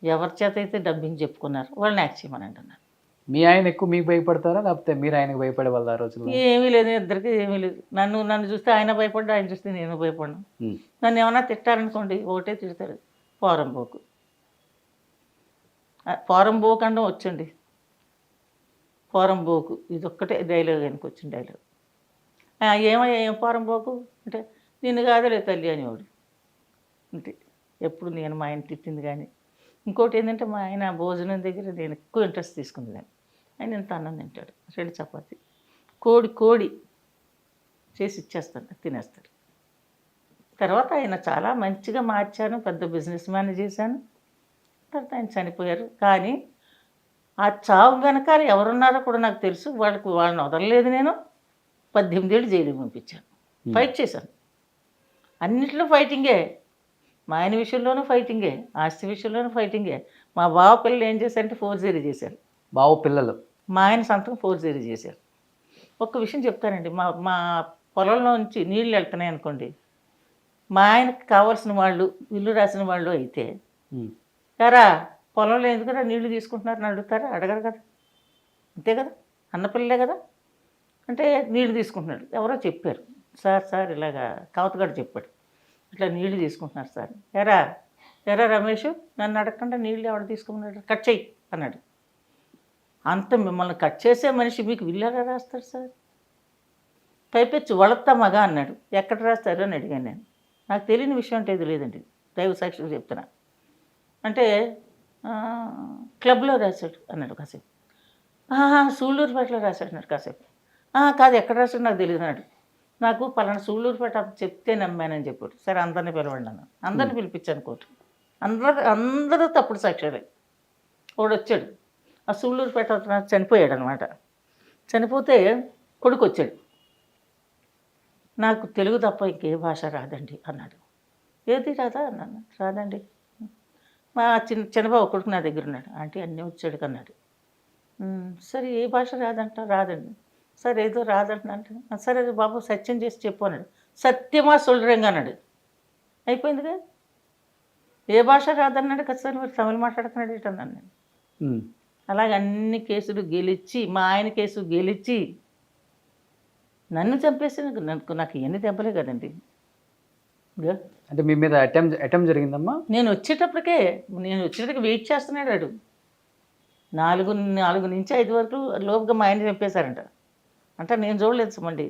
ఎవరి చేత అయితే డబ్బింగ్ చెప్పుకున్నారు వాళ్ళని యాక్ట్ చేయమని అంటున్నాను. మీ ఆయన ఎక్కువ మీకు భయపడతారా, లేకపోతే మీరు ఆయనకు భయపడే వాళ్ళు ఆ రోజుల్లో? ఏమీ లేదు, ఇద్దరికి ఏమీ లేదు. నన్ను చూస్తే ఆయన భయపడ్డా, ఆయన చూస్తే నేను భయపడ్డాను. నన్ను ఏమన్నా తిట్టారనుకోండి, ఒకటే తిడతారు, పోరంబోకు. పోరంబోకు అనడం వచ్చండి, పోరంబోకు, ఇది ఒక్కటే డైలాగ్ ఆయనకు వచ్చిన డైలాగ్. ఏమయ్యా ఏం పోరంబోకు అంటే, నిన్ను కాదలే తల్లి అనేవాడు. అంతే, ఎప్పుడు నేను మా ఆయన తిట్టింది. కానీ ఇంకోటి ఏంటంటే, మా ఆయన భోజనం దగ్గర నేను ఎక్కువ ఇంట్రెస్ట్ తీసుకుంది. కానీ ఆయన ఎంత అన్నం తింటాడు, 2 చపాతీ, కోడి చేసి ఇచ్చేస్తాను, తినేస్తాడు. తర్వాత ఆయన చాలా మంచిగా మార్చాను, పెద్ద బిజినెస్ మ్యాన్ చేశాను. తర్వాత ఆయన చనిపోయారు. కానీ ఆ చావు వెనకాల ఎవరున్నారో కూడా నాకు తెలుసు. వాళ్ళని వదలలేదు నేను. 18 ఏళ్ళు జైలుకి పంపించాను, ఫైట్ చేశాను. అన్నింటిలో ఫైటింగే, మా ఆయన విషయంలోనూ ఫైటింగే, ఆస్తి విషయంలోనూ ఫైటింగే. మా బావ పిల్లలు ఏం చేశారంటే ఫోర్జరీ చేశారు. బావ పిల్లలు మా ఆయన సంతకం ఫోర్జరీ చేశారు. ఒక్క విషయం చెప్తానండి, మా పొలంలో నుంచి నీళ్ళు వెళ్తున్నాయి అనుకోండి, మా ఆయనకు కావాల్సిన వాళ్ళు, ఇల్లు రాసిన వాళ్ళు అయితే, ఎరా పొలంలో ఎందుకరా నీళ్లు తీసుకుంటున్నారని అడుగుతారా? అడగరు కదా, అంతే కదా, అన్నపిల్లలే కదా. అంటే నీళ్లు తీసుకుంటున్నాడు, ఎవరో చెప్పారు, సార్ ఇలాగా కావతగాడు చెప్పాడు, ఇట్లా నీళ్లు తీసుకుంటున్నారు సార్. ఎరా రమేష్, నన్ను అడగకుండా నీళ్ళు ఎవడు తీసుకున్నాడు, కట్ చెయ్యి అన్నాడు. అంత మిమ్మల్ని కట్ చేసే మనిషి మీకు విల్ ఎలా రాస్తారు సార్? పైపెచ్చు వళత్త మగ అన్నాడు. ఎక్కడ రాస్తారు అని అడిగాను నేను. నాకు తెలియని విషయం అంటే ఇది లేదండి, దైవ సాక్షిగా చెప్తున్నా. అంటే క్లబ్లో రాశాడు అన్నాడు కాసేపు. సూళ్ళూరుపేటలో రాశాడు అన్నాడు కాసేపు. కాదు ఎక్కడ రాశాడు నాకు తెలియదు అన్నాడు. నాకు పలానా సూళ్ళూరుపేట చెప్తే నమ్మానని చెప్పాడు. సరే అందరినీ పిలవండి అన్నాను. అందరిని పిలిపించాను కోర్టు. అందరూ తప్పుడు సాక్ష్యాలే. వాడు వచ్చాడు, ఆ సూళ్ళూరుపేట చనిపోయాడు అనమాట. చనిపోతే కొడుకు వచ్చాడు. నాకు తెలుగు తప్ప ఇంకే భాష రాదండి అన్నాడు. ఏది రాదా అన్నాను. రాదండి. మా చిన్నబాబు కొడుకు నా దగ్గర ఉన్నాడు. ఆంటీ అన్నీ వచ్చాడు అన్నాడు. సరే ఏ భాష రాదంట? రాదండి. సరే ఏదో రాదంటే సరే బాబు సత్యం చేసి చెప్పు అన్నాడు. సత్యమా సొల్లురంగా అన్నాడు. అయిపోయిందిగా. ఏ భాష రాదన్నాడు కదా సార్, మరి తమిళ మాట్లాడుతున్నాడు ఏంటన్నాను నేను. అలాగే అన్ని కేసులు గెలిచి, మా ఆయన కేసు గెలిచి నన్ను చంపేసి నాకు ఇవన్నీ దెబ్బలే కదండి. అంటే మీ మీద అటెంప్ట్ జరిగిందమ్మా? నేను వచ్చేటప్పటికి వెయిట్ చేస్తున్నాడు వాడు. 4 నుంచి 5 వరకు లోపుగా మా ఆయన చంపేశారంట. అంటే నేను చూడలేదు సుమండి.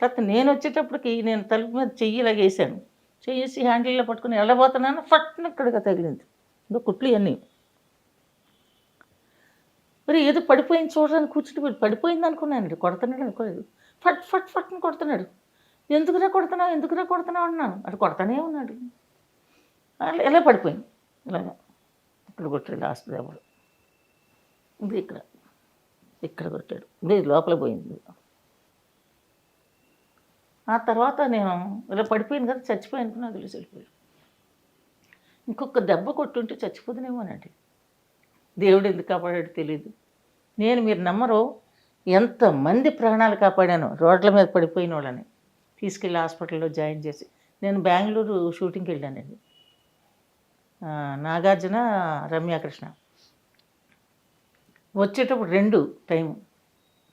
తర్వాత నేను వచ్చేటప్పటికి నేను తలుపు మీద చెయ్యి ఇలాగ వేసాను. చెయ్యేసి హ్యాండిల్లో పట్టుకుని వెళ్ళబోతున్నాను, ఫట్న ఇక్కడిగా తగిలింది. ఇంకా కుట్లు ఇవన్నీ. మరి ఏదో పడిపోయింది చూడడానికి కూర్చుని పడిపోయింది అనుకున్నానండి. కొడుతున్నాడు అనుకోలేదు. ఫట్ ఫట్ ఫట్ని కొడుతున్నాడు. ఎందుకురా కొడుతున్నావు అన్నాను. అటు కొడతానే ఉన్నాడు. ఎలా పడిపోయింది ఇలాగా. ఇక్కడ కొట్టాడు లాస్ట్ దెబ్బలు. ఇది ఇక్కడ కొట్టాడు. ఇది లోపల పోయింది. ఆ తర్వాత నేను ఇలా పడిపోయింది కదా, చచ్చిపోయాను నాకు తెలిసి వెళ్ళిపోయాడు. ఇంకొక దెబ్బ కొట్టుంటే చచ్చిపోతున్నామోనండి. దేవుడు ఎందుకు కాపాడాడు తెలియదు. మీరు నమ్మరు, ఎంతమంది ప్రాణాలు కాపాడాను రోడ్ల మీద పడిపోయిన వాళ్ళని తీసుకెళ్ళి హాస్పిటల్లో జాయిన్ చేసి. నేను బెంగళూరు షూటింగ్కి వెళ్ళానండి. నాగార్జున, రమ్యాకృష్ణ. వచ్చేటప్పుడు 2 టైము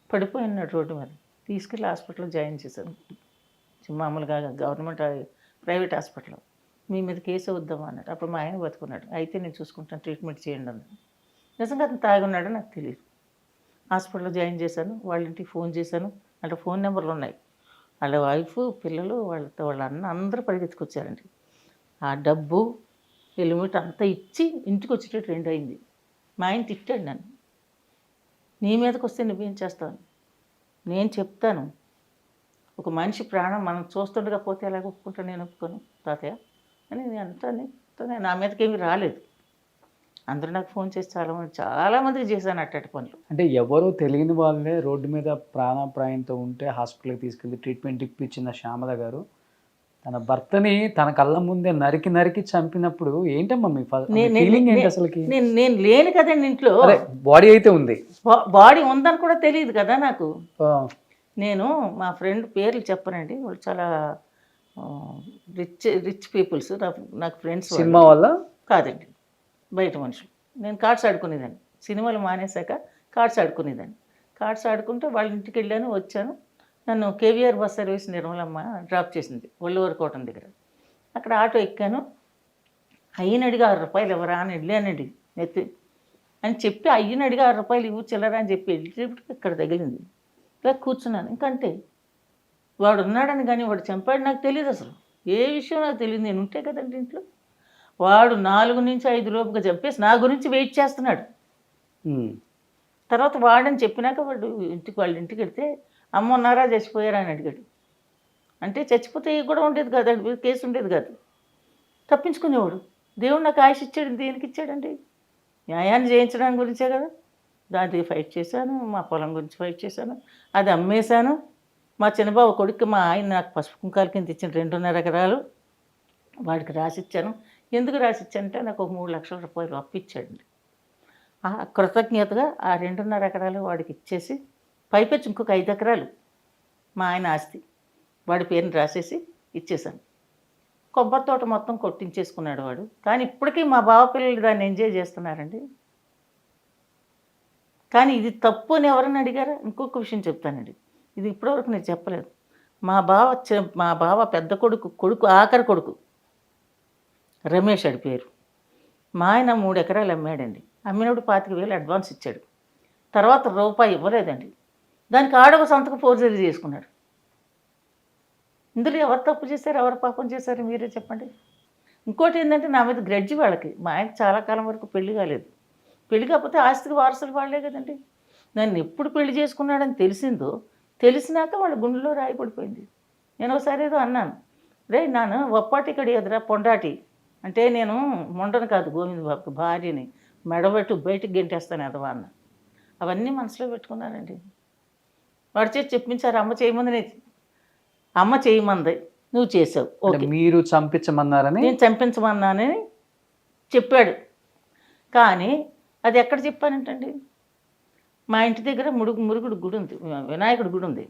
పడిపోయినాడు రోడ్డు మీద. తీసుకెళ్ళి హాస్పిటల్లో జాయిన్ చేశాను. మామూలుగా గవర్నమెంట్ ప్రైవేట్ హాస్పిటల్లో. మీ మీద కేసు వద్దామా అన్నాడు. అప్పుడు మా ఆయన బతుకున్నాడు. అయితే నేను చూసుకుంటాను, ట్రీట్మెంట్ చేయండి అన్నాడు. నిజంగా అతను తాగి ఉన్నాడో నాకు తెలియదు. హాస్పిటల్లో జాయిన్ చేశాను. వాళ్ళ ఇంటికి ఫోన్ చేశాను. అంటే ఫోన్ నెంబర్లు ఉన్నాయి. వాళ్ళ వైఫ్, పిల్లలు, వాళ్ళ అన్న అందరూ పరిగెత్తుకొచ్చారండి. ఆ డబ్బు హెల్మెట్ అంతా ఇచ్చి ఇంటికి వచ్చేటట్టు 2 అయింది. మా ఆయన తిట్టాడు నన్ను. నీ మీదకి వస్తే నువ్వేం చేస్తావు? నేను చెప్తాను, ఒక మనిషి ప్రాణం మనం చూస్తుండగా పోతే ఎలాగ ఒప్పుకుంటా? నేను ఒప్పుకోను తాతయ్య అని నేను అంటాను. నా మీదకి ఏమీ రాలేదు. అందరూ నాకు ఫోన్ చేసి చాలామందికి చేశాను అట్టటి పనులు. అంటే ఎవరో తెలియని వాళ్ళే రోడ్డు మీద ప్రాణాపాయంతో ఉంటే హాస్పిటల్కి తీసుకెళ్ళి ట్రీట్మెంట్ ఇప్పించిన శ్యామల గారు తన భర్తని తన కళ్ళ ముందే నరికి చంపినప్పుడు ఏంటమ్మా మీ ఫీలింగ్ ఏంటి అసలుకి? నేను లేను కదండి ఇంట్లో. బాడీ అయితే ఉంది, బాడీ ఉందని కూడా తెలియదు కదా నాకు. నేను మా ఫ్రెండ్ పేర్లు చెప్పనండి, వాళ్ళు చాలా రిచ్ పీపుల్స్ నాకు ఫ్రెండ్స్. సినిమా వల్ల కాదండి, బయట మనుషులు. నేను కార్డ్స్ ఆడుకునేదాన్ని. సినిమాలు మానేశాక కార్డ్స్ ఆడుకునేదాన్ని. కార్డ్స్ ఆడుకుంటే వాళ్ళ ఇంటికి వెళ్ళాను, వచ్చాను. నన్ను KVR bus service Nirmalamma drop చేసింది ఒళ్ళూరుకోవటం దగ్గర. అక్కడ ఆటో ఎక్కాను. అయ్యనడిగా 6 రూపాయలు ఎవరా అని వెళ్ళానండి. ఎత్తి అని చెప్పి అయ్యనడిగా 6 రూపాయలు ఇవ్వు చిల్లరా అని చెప్పి వెళ్ళేటప్పటికి ఇక్కడ తగిలింది. ఇలా కూర్చున్నాను. ఇంకంటే వాడు ఉన్నాడని కానీ వాడు చంపాడు నాకు తెలియదు అసలు. ఏ విషయం నాకు తెలియదు. నేను ఉంటే కదండి ఇంట్లో. వాడు 4 నుంచి 5 లోపుగా చంపేసి నా గురించి వెయిట్ చేస్తున్నాడు. తర్వాత వాడని చెప్పినాక వాళ్ళ ఇంటికి వెళ్తే అమ్మ ఉన్నారా, చచ్చిపోయారా అని అడిగాడు. అంటే చచ్చిపోతే కూడా ఉండేది కాదు, కేసు ఉండేది కాదు. తప్పించుకునేవాడు. దేవుడు నాకు ఆయుష్ ఇచ్చాడు, దేనికి ఇచ్చాడండి? న్యాయాన్ని జయించడానికి గురించే కదా. దానికి ఫైట్ చేశాను, మా పొలం గురించి ఫైట్ చేశాను, అది అమ్మేశాను. మా చిన్నబాబు కొడుకు మా ఆయన నాకు పసుపు కుంకాల కింద ఇచ్చిన 2.5 ఎకరాలు వాడికి రాసిచ్చాను. ఎందుకు రాసిచ్చానంటే నాకు ఒక 3 లక్షల రూపాయలు అప్పిచ్చాడండి. ఆ కృతజ్ఞతగా ఆ 2.5 ఎకరాలు వాడికి ఇచ్చేసి పైపెచ్చి ఇంకొక 5 ఎకరాలు మా ఆయన ఆస్తి వాడి పేరుని రాసేసి ఇచ్చేసాను. కొబ్బరి తోట మొత్తం కొట్టించేసుకున్నాడు వాడు. కానీ ఇప్పటికీ మా బావ పిల్లలు దాన్ని ఎంజాయ్ చేస్తున్నారండి. కానీ ఇది తప్పు అని ఎవరన్నా అడిగారా? ఇంకొక విషయం చెప్తానండి, ఇది ఇప్పటివరకు నేను చెప్పలేదు. మా బావ పెద్ద కొడుకు ఆఖరి కొడుకు రమేష్ అడి పేరు. మా ఆయన 3 ఎకరాలు అమ్మాడండి. అమ్మినప్పుడు 25,000 అడ్వాన్స్ ఇచ్చాడు. తర్వాత రూపాయి ఇవ్వలేదండి. దానికి ఆడొక సంతకం ఫోర్జరీ చేసుకున్నాడు. ఇందులో ఎవరు తప్పు చేశారు, ఎవరు పాపం చేశారు మీరే చెప్పండి. ఇంకోటి ఏంటంటే నా మీద గ్రడ్జి వాళ్ళకి. మా ఆయనకి చాలా కాలం వరకు పెళ్లి కాలేదు. పెళ్లి కాకపోతే ఆస్తికి వారసులు వాళ్ళే కదండి. నన్ను ఎప్పుడు పెళ్లి చేసుకున్నాడని తెలిసినాక వాళ్ళ గుండెలో రాయి పడిపోయింది. నేను ఒకసారి ఏదో అన్నాను, రే నాను ఒప్పాటి కడి ఎదురా పొండాటి అంటే నేను మొండను కాదు గోవింద బాబుకి భార్యని మెడబెట్టు బయటికి గెంటేస్తాను ఎదవా అన్న. అవన్నీ మనసులో పెట్టుకున్నానండి. వాడి చేసి చెప్పించారు, అమ్మ చేయమంది, నువ్వు చేసావు, ఓకే మీరు చంపించమన్నారని? నేను చంపించమన్నానని చెప్పాడు. కానీ అది ఎక్కడ చెప్పానంటండి, మా ఇంటి దగ్గర మురుగుడు గుడి ఉంది, వినాయకుడి గుడి ఉంది.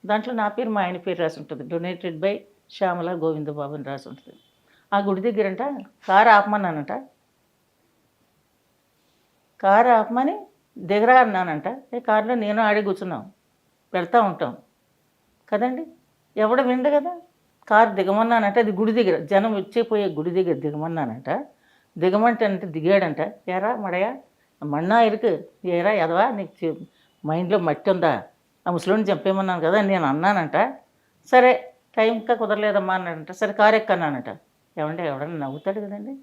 దాంట్లో నా పేరు మా ఆయన పేరు రాసి ఉంటుంది, డొనేటెడ్ బై శ్యామల గోవిందబాబు అని రాసి ఉంటుంది. ఆ గుడి దగ్గరంట కారు ఆపమన్నానంట. కారు ఆపమని దిగరా అన్నానంట. కారులో నేను ఆడే కూర్చున్నాం, పెడతా ఉంటాం కదండి, ఎవడ విందు కదా. కారు దిగమన్నానంట, అది గుడి దగ్గర జనం వచ్చేపోయే గుడి దగ్గర దిగమన్నానంట. దిగమంటే దిగాడంట. ఏరా మడయా మన్నా ఇరుకు, ఏరా ఎదవా నీకు మైండ్లో మట్టి ఉందా, ఆ ముసలిని చంపేమన్నాను కదా నేను అన్నానంట. సరే టైం ఇంకా కుదరలేదమ్మా అన్నాడంట. సరే కారు ఎక్కన్నానంట. ఎవడన్నా నవ్వుతాడు కదండి.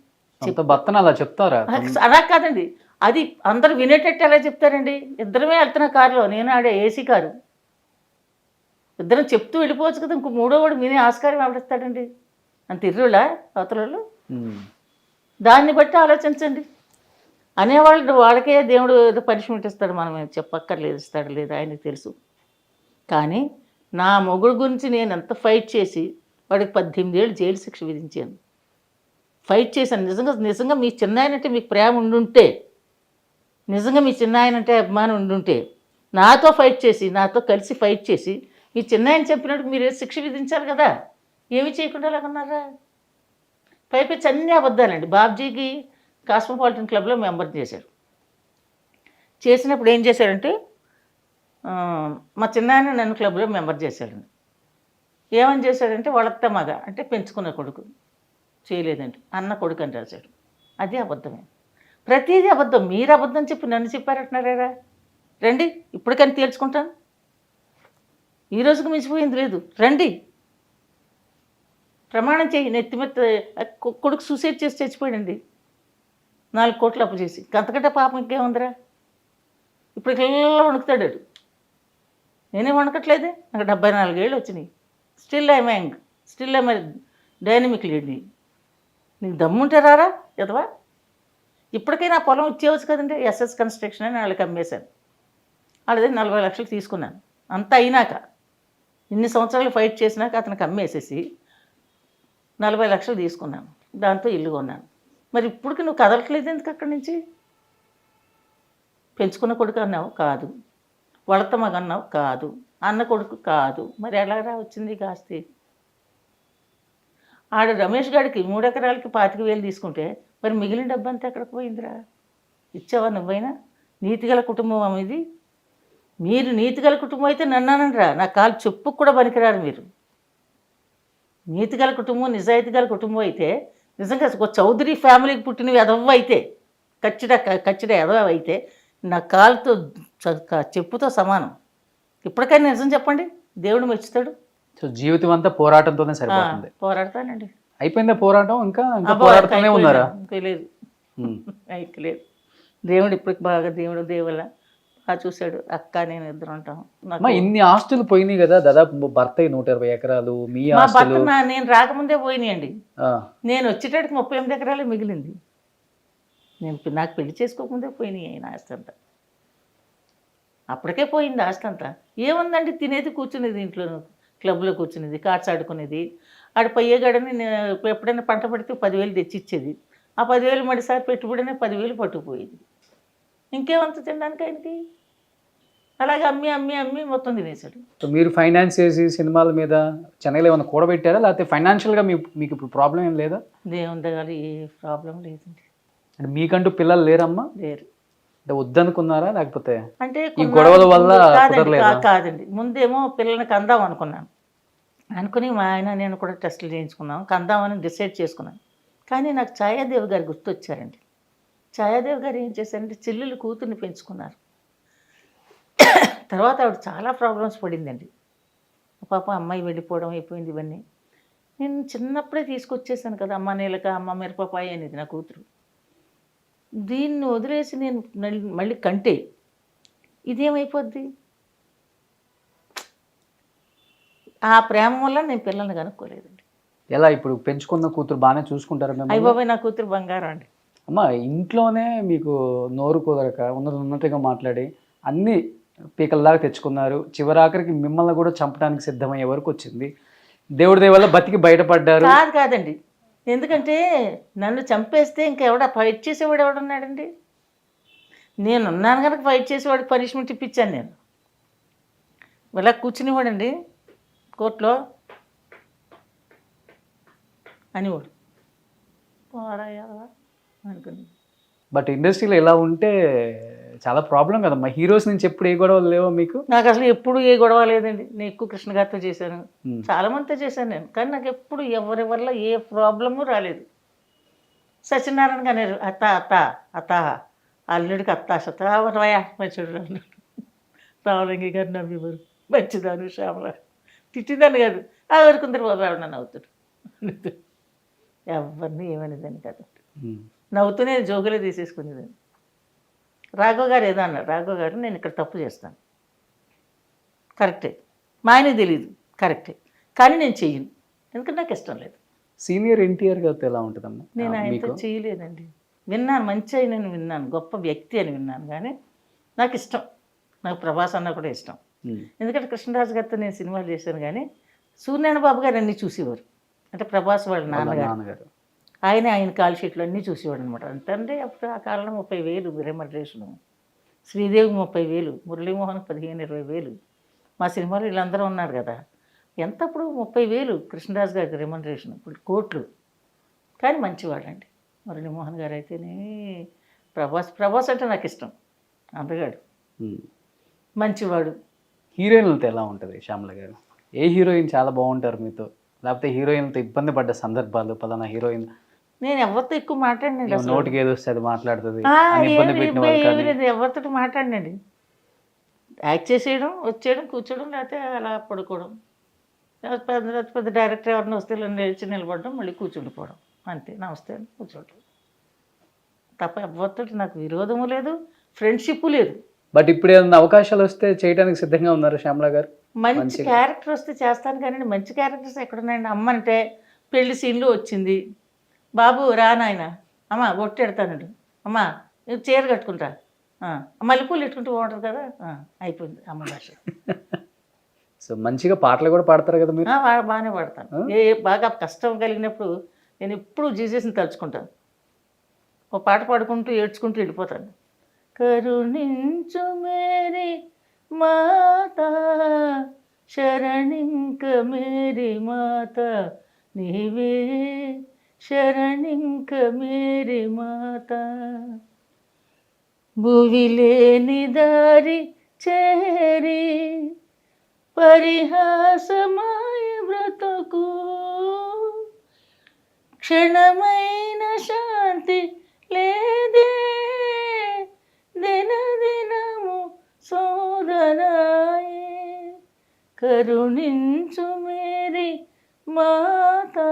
భర్తను అలా చెప్తారా? అలా కాదండి, అది అందరూ వినేటట్టు ఎలా చెప్తారండి. ఇద్దరమే వెళ్తున్న కారులో, నేను ఆడే ఏసీ కారు, ఇద్దరం చెప్తూ వెళ్ళిపోవచ్చు కదా. ఇంకో మూడోవాడు వినే ఆస్కారం ఎవడిస్తాడండి? అంత ఇర్రులా అవతలలో. దాన్ని బట్టి ఆలోచించండి. అనేవాళ్ళు వాళ్ళకే దేవుడు ఏదో పనిష్మెంట్ ఇస్తాడు, మనం చెప్పక్కర్లేదు, ఇస్తాడు లేదు ఆయనకు తెలుసు. కానీ నా మొగుడు గురించి నేను ఎంత ఫైట్ చేసి వాడికి 18 ఏళ్ళు జైలు శిక్ష విధించాను. ఫైట్ చేశాను. నిజంగా మీ చిన్నాయనంటే మీకు ప్రేమ ఉండుంటే, నిజంగా మీ చిన్నాయనంటే అభిమానం ఉండుంటే నాతో ఫైట్ చేసి, నాతో కలిసి ఫైట్ చేసి మీ చిన్నాయన చెప్పినట్టు మీరు శిక్ష విధించారు కదా. ఏమి చేయకుండా అలాగన్నారా? పైపెచ్చి అన్నీ అబద్ధాలండి. బాబ్జీకి కాస్మోపాలిటన్ క్లబ్లో మెంబర్ చేశాడు. చేసినప్పుడు ఏం చేశాడంటే, మా చిన్నాయన నన్ను క్లబ్లో మెంబర్ చేశాడండి. ఏమని చేశాడంటే, వాళ్ళత్త మగ అంటే పెంచుకున్న కొడుకు చేయలేదండి, అన్న కొడుకు అని రాశాడు. అది అబద్ధమే, ప్రతిదీ అబద్ధం. మీరు అబద్ధం చెప్పి నన్ను చెప్పారంటున్నారా? రండి ఇప్పటికని తేల్చుకుంటాను. ఈ రోజుకు మించిపోయింది లేదు, రండి ప్రమాణం చేయి. నెత్తిమెత్త కొడుకు సూసైడ్ చేసి చచ్చిపోయాడండి, 4 కోట్లు అప్పు చేసి. అంతకంటే పాపం ఇంకేముందిరా? ఇప్పుడు ఇలా వణుకుతాడు. నేనే వణకట్లేదే, నాకు 74 ఏళ్ళు వచ్చినాయి. స్టిల్ ఐఎమ్ డైనమిక్ లీడ్ని. నీకు దమ్ముంటే రారా ఎదవా. ఇప్పటికైనా పొలం ఇచ్చేవచ్చు కదండి. ఎస్ఎస్ కన్స్ట్రక్షన్ అని వాళ్ళకి అమ్మేశాను. వాళ్ళది 40 లక్షలు తీసుకున్నాను. అంతా అయినాక ఇన్ని సంవత్సరాలు ఫైట్ చేసినాక అతనికి అమ్మేసేసి 40 లక్షలు తీసుకున్నాను. దాంతో ఇల్లు కొన్నాను. మరి ఇప్పటికి నువ్వు కదలట్లేదు ఎందుకు అక్కడి నుంచి? పెంచుకున్న కొడుకు అన్నావు కాదు, వడత మగ అన్నావు కాదు, అన్న కొడుకు కాదు, మరి ఎలాగా వచ్చింది ఆస్తి? ఆడ రమేష్ గారికి 3 ఎకరాలకి 25,000 తీసుకుంటే మరి మిగిలిన డబ్బు అంతా ఎక్కడికి పోయిందిరా? ఇచ్చావా నువ్వైనా? నీతిగల కుటుంబం ఇది. మీరు నీతిగల కుటుంబం అయితే నన్నానండిరా, నా కాలు చెప్పుకు కూడా పనికిరారు మీరు. నీతిగల కుటుంబం, నిజాయితీగల కుటుంబం అయితే, నిజంగా ఒక చౌదరి ఫ్యామిలీకి పుట్టినవి ఎదవ అయితే, ఖచ్చిత ఎదవ అయితే నా కాలుతో చెప్పుతో సమానం. ఇప్పటికైనా నిజం చెప్పండి, దేవుడు మెచ్చుతాడు. సో జీవితం అంతా పోరాటంతోనే సరిపోతుంది. పోరాడతానండి. అయిపోయిందా పోరాటం? ఇంకా పోరాడుతూనే ఉన్నారా? లేదు, లేదు. దేవుడు ఇప్పటికి బాగా దేవుడు దేవుళ్ళ బాగా చూశాడు. అక్క నేను ఇద్దరు ఉంటాం. ఇన్ని ఆస్తులు పోయినాయి కదా, దాదాపు భర్త 120 ఎకరాలు, మీ మా ఆస్తులు. భర్త నేను రాకముందే పోయినాయండి. నేను వచ్చేటట్టుకు 38 ఎకరాలే మిగిలింది. నాకు పెళ్లి చేసుకోకముందే పోయినాయి ఆయన ఆస్తి అంతా. అప్పటికే పోయింది ఆస్తి అంతా. ఏముందండి, తినేది కూర్చునేది, ఇంట్లో క్లబ్లో కూర్చునేది, కార్డ్స్ ఆడుకునేది. ఆడ పయ్యేగాడని ఎప్పుడైనా పంట పడితే 10,000 తెచ్చిచ్చేది. ఆ 10,000 మడిసారి పెట్టుబడినే 10,000 పట్టుకుపోయేది. ఇంకేమంత తినడానికి ఆయనకి? అలాగే అమ్మి అమ్మి అమ్మి మొత్తం తినేశాడు. మీరు ఫైనాన్స్ చేసి సినిమాల మీద చెన్నైలో ఏమైనా కూడబెట్టారా, లేకపోతే ఫైనాన్షియల్గా మీకు ఇప్పుడు ప్రాబ్లం ఏం లేదా? దేవుని దగ్గర ఏ ప్రాబ్లం లేదండి. అంటే మీకంటూ పిల్లలు లేరమ్మా? లేరు. అంటే వద్దనుకున్నారా, లేకపోతే అంటే ఈ గొడవల వల్ల? కాదండి, ముందేమో పిల్లల్ని కందాం అనుకుని మా ఆయన నేను కూడా టెస్టులు చేయించుకున్నాం, కందామని డిసైడ్ చేసుకున్నాను. కానీ నాకు ఛాయాదేవి గారు గుర్తొచ్చారండి. ఛాయాదేవి గారు ఏం చేశారంటే చెల్లెలు కూతుర్ని పెంచుకున్నారు. తర్వాత ఆవిడ చాలా ప్రాబ్లమ్స్ పడిందండి. పాప అమ్మాయి వెళ్ళిపోవడం అయిపోయింది ఇవన్నీ. నేను చిన్నప్పుడే తీసుకొచ్చేసాను కదా, అమ్మ నీలక అమ్మ మిరపపాయ అనేది నా కూతురు. దీన్ని వదిలేసి నేను మళ్ళీ కంటే ఇదేమైపోద్ది? ఆ ప్రేమ వల్ల నేను పిల్లల్ని కనుక్కోలేదండి. ఎలా ఇప్పుడు పెంచుకున్న కూతురు బాగానే చూసుకుంటారా మిమ్మల్ని? అయ్య బాబాయ్, నా కూతురు బంగారం అండి. అమ్మ ఇంట్లోనే మీకు నోరు కుదరక ఉన్నట్టుగా మాట్లాడి అన్ని పీకల్లాగా తెచ్చుకున్నారు, చివరాఖరికి మిమ్మల్ని కూడా చంపడానికి సిద్ధమయ్యే వరకు వచ్చింది. దేవుడి దయ వల్ల బతికి బయటపడ్డారు. కాదండి, ఎందుకంటే నన్ను చంపేస్తే ఇంకెవడ ఫైట్ చేసేవాడు ఎవడున్నాడండి? నేను ఉన్నాను కనుక ఫైట్ చేసేవాడికి పనిష్మెంట్ ఇప్పించాను. నేను ఇలా కూర్చునేవాడండి కోర్టులో అనేవాడు, పోరాయావా అనుకుని. బట్ ఇండస్ట్రీలో ఇలా ఉంటే చాలా ప్రాబ్లం కదమ్మా. హీరోస్ నుంచి ఎప్పుడు ఏ గొడవలు లేవో మీకు? నాకు అసలు ఎప్పుడు ఏ గొడవ లేదండి. నేను ఎక్కువ కృష్ణ గారితో చేశాను, చాలా మందితో చేశాను నేను, కానీ నాకు ఎప్పుడు ఎవరి వల్ల ఏ ప్రాబ్లము రాలేదు. సత్యనారాయణ గారు అత్త అత్త అత్త అల్లుడికి అత్త సతావరయా మంచిడు రామలింగి గారు నవ్వేవారు, మంచిదాను శ్యామల తిట్టిందని కాదు, ఆ వరకుందరు బాబు ఆవిడ నన్ను అవుతాడు, ఎవరిని ఏమనేదాన్ని కాదు, నవ్వుతూనే జోగులే తీసేసుకునేదాన్ని. రాఘవ గారు ఏదో అన్నారు, రాఘవ గారు నేను ఇక్కడ తప్పు చేస్తాను, కరెక్టే, మా ఆయనకి తెలియదు, కరెక్టే, కానీ నేను చెయ్యను, ఎందుకంటే నాకు ఇష్టం లేదు. సీనియర్ ఎన్టీఆర్ గారితో ఎలా ఉంటుందమ్మా? నేను ఆయనతో చేయలేదండి. విన్నాను, మంచి ఆయనని విన్నాను, గొప్ప వ్యక్తి అని విన్నాను, కానీ నాకు ఇష్టం. నాకు ప్రభాస్ అన్న కూడా ఇష్టం. ఎందుకంటే కృష్ణరాజు గారితో నేను సినిమాలు చేశాను, కానీ సూర్యనారాయణ బాబు గారు అన్నీ చూసేవారు. అంటే ప్రభాస్ వాళ్ళ నాన్నగారు, ఆయన కాల్ షీట్లు అన్నీ చూసేవాడు అనమాట. అంతంటే అప్పుడు ఆ కాలంలో 30,000 రెమ్యునరేషను, శ్రీదేవికి 30,000, మురళీమోహన్కి 15-20,000. మా సినిమాలో వీళ్ళందరూ ఉన్నారు కదా, ఎంత అప్పుడు 30,000 కృష్ణరాజు గారికి రెమ్యునరేషన్, ఇప్పుడు కోట్లు. కానీ మంచివాడండి మురళీమోహన్ గారు అయితేనే. ప్రభాస్ అంటే నాకు ఇష్టం, అందగాడు, మంచివాడు. హీరోయిన్లతో ఎలా ఉంటుంది శ్యామల గారు? ఏ హీరోయిన్ చాలా బాగుంటారు మీతో, లేకపోతే హీరోయిన్లతో ఇబ్బంది పడ్డ సందర్భాలు? పలానా హీరోయిన్ నేను ఎవరితో ఎక్కువ మాట్లాడినండి, అసలు నోటికి ఏదో వస్తే అది మాట్లాడుతుంది, ఎవరితో మాట్లాడినండి. యాక్ట్ చేసేయడం, వచ్చేయడం, కూర్చోవడం, లేకపోతే అలా పడుకోవడం, పెద్ద పెద్ద డైరెక్టర్ ఎవరిని వస్తే లేచి నిలబడడం, మళ్ళీ కూర్చుండిపోవడం, అంతే. నమస్తే అని కూర్చోవడం తప్ప ఎవరితో నాకు విరోధము లేదు, ఫ్రెండ్షిప్ లేదు. బట్ ఇప్పుడు ఏదైనా అవకాశాలు వస్తే చేయడానికి సిద్ధంగా ఉన్నారు శ్యామల గారు? మంచి క్యారెక్టర్ వస్తే చేస్తాను, కానీ మంచి క్యారెక్టర్స్ ఎక్కడున్నాయండి? అమ్మంటే పెళ్లి సీన్లు వచ్చింది, బాబు రా నాయన, అమ్మ బొట్టెడతానండి, అమ్మ చీర కట్టుకుంటా, మల్లెపూలు పెట్టుకుంటూ బాగుంటుంది కదా, అయిపోయింది అమ్మ భాష. సో మంచిగా పాటలు కూడా పాడతారు కదా మీరు? బాగానే పాడతాను. బాగా కష్టం కలిగినప్పుడు నేను ఎప్పుడు జీసస్ని తలుచుకుంటాను, ఓ పాట పాడుకుంటూ ఏడ్చుకుంటూ వెళ్ళిపోతాను. కరుణించు మేరీ మాతా శరణింక మేరీ మాత, నీవే శరణింక మేరీ మాత, భువిలేని దారి చేరి పరిహాసమాయ బ్రతుకు, క్షణమైన శాంతి లేదే, దినదినము శోధనాయే, కరుణించు మేరీ మాతా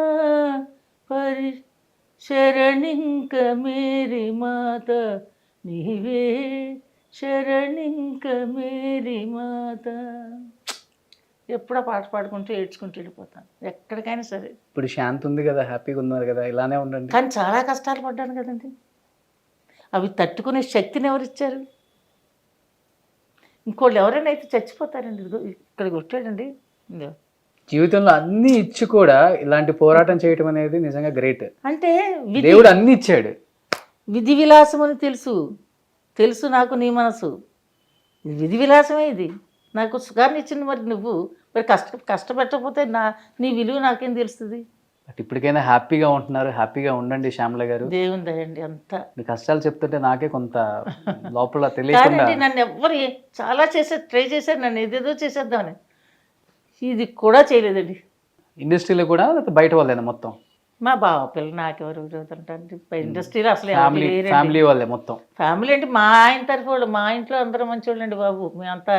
శరణింక మేరీ మాత, నీవే శరణింక మేరీ మాత. ఎప్పుడో పాట పాడుకుంటూ ఏడ్చుకుంటూ వెళ్ళిపోతాను ఎక్కడికైనా సరే. ఇప్పుడు శాంతి ఉంది కదా, హ్యాపీగా ఉన్నారు కదా, ఇలానే ఉండండి. కానీ చాలా కష్టాలు పడ్డాను కదండి, అవి తట్టుకునే శక్తిని ఎవరిచ్చారు? ఇంకోళ్ళు ఎవరైనా అయితే చచ్చిపోతారండి. ఇక్కడ కొట్టాడండి. జీవితంలో అన్ని ఇచ్చి కూడా ఇలాంటి పోరాటం చేయటం అనేది నిజంగా గ్రేట్. అంటే దేవుడు అన్ని ఇచ్చాడు, విధి విలాసం అని తెలుసు నాకు నీ మనసు, విధి విలాసమే ఇది. నాకు సుఖాన్ని ఇచ్చింది, మరి నువ్వు మరి కష్టపెట్టకపోతే నీ విలువ నాకేం తెలుస్తుంది? బట్ ఇప్పటికైనా హ్యాపీగా ఉంటున్నారు, హ్యాపీగా ఉండండి శ్యామల గారు. దేవుని దయండి. అంతా మీ కష్టాలు చెప్తుంటే నాకే కొంత లోపల తెలియకుండా. నన్ను ఎవ్వరు చాలా ట్రై చేశారు, నన్ను ఏదేదో చేసేద్దామని, ఇది కూడా చేయలేదండి. ఇండస్ట్రీలో కూడా బయట వాళ్ళైనా మొత్తం మా బావ పిల్లలు నాకెవరు చదువుతుంటారు ఇండస్ట్రీలో అసలు ఫ్యామిలీ ఫ్యామిలీ వాళ్ళే మొత్తం. ఫ్యామిలీ అంటే మా ఆయన తరఫు వాళ్ళు, మా ఇంట్లో అందరూ మంచివాళ్ళు అండి బాబు. మేమంతా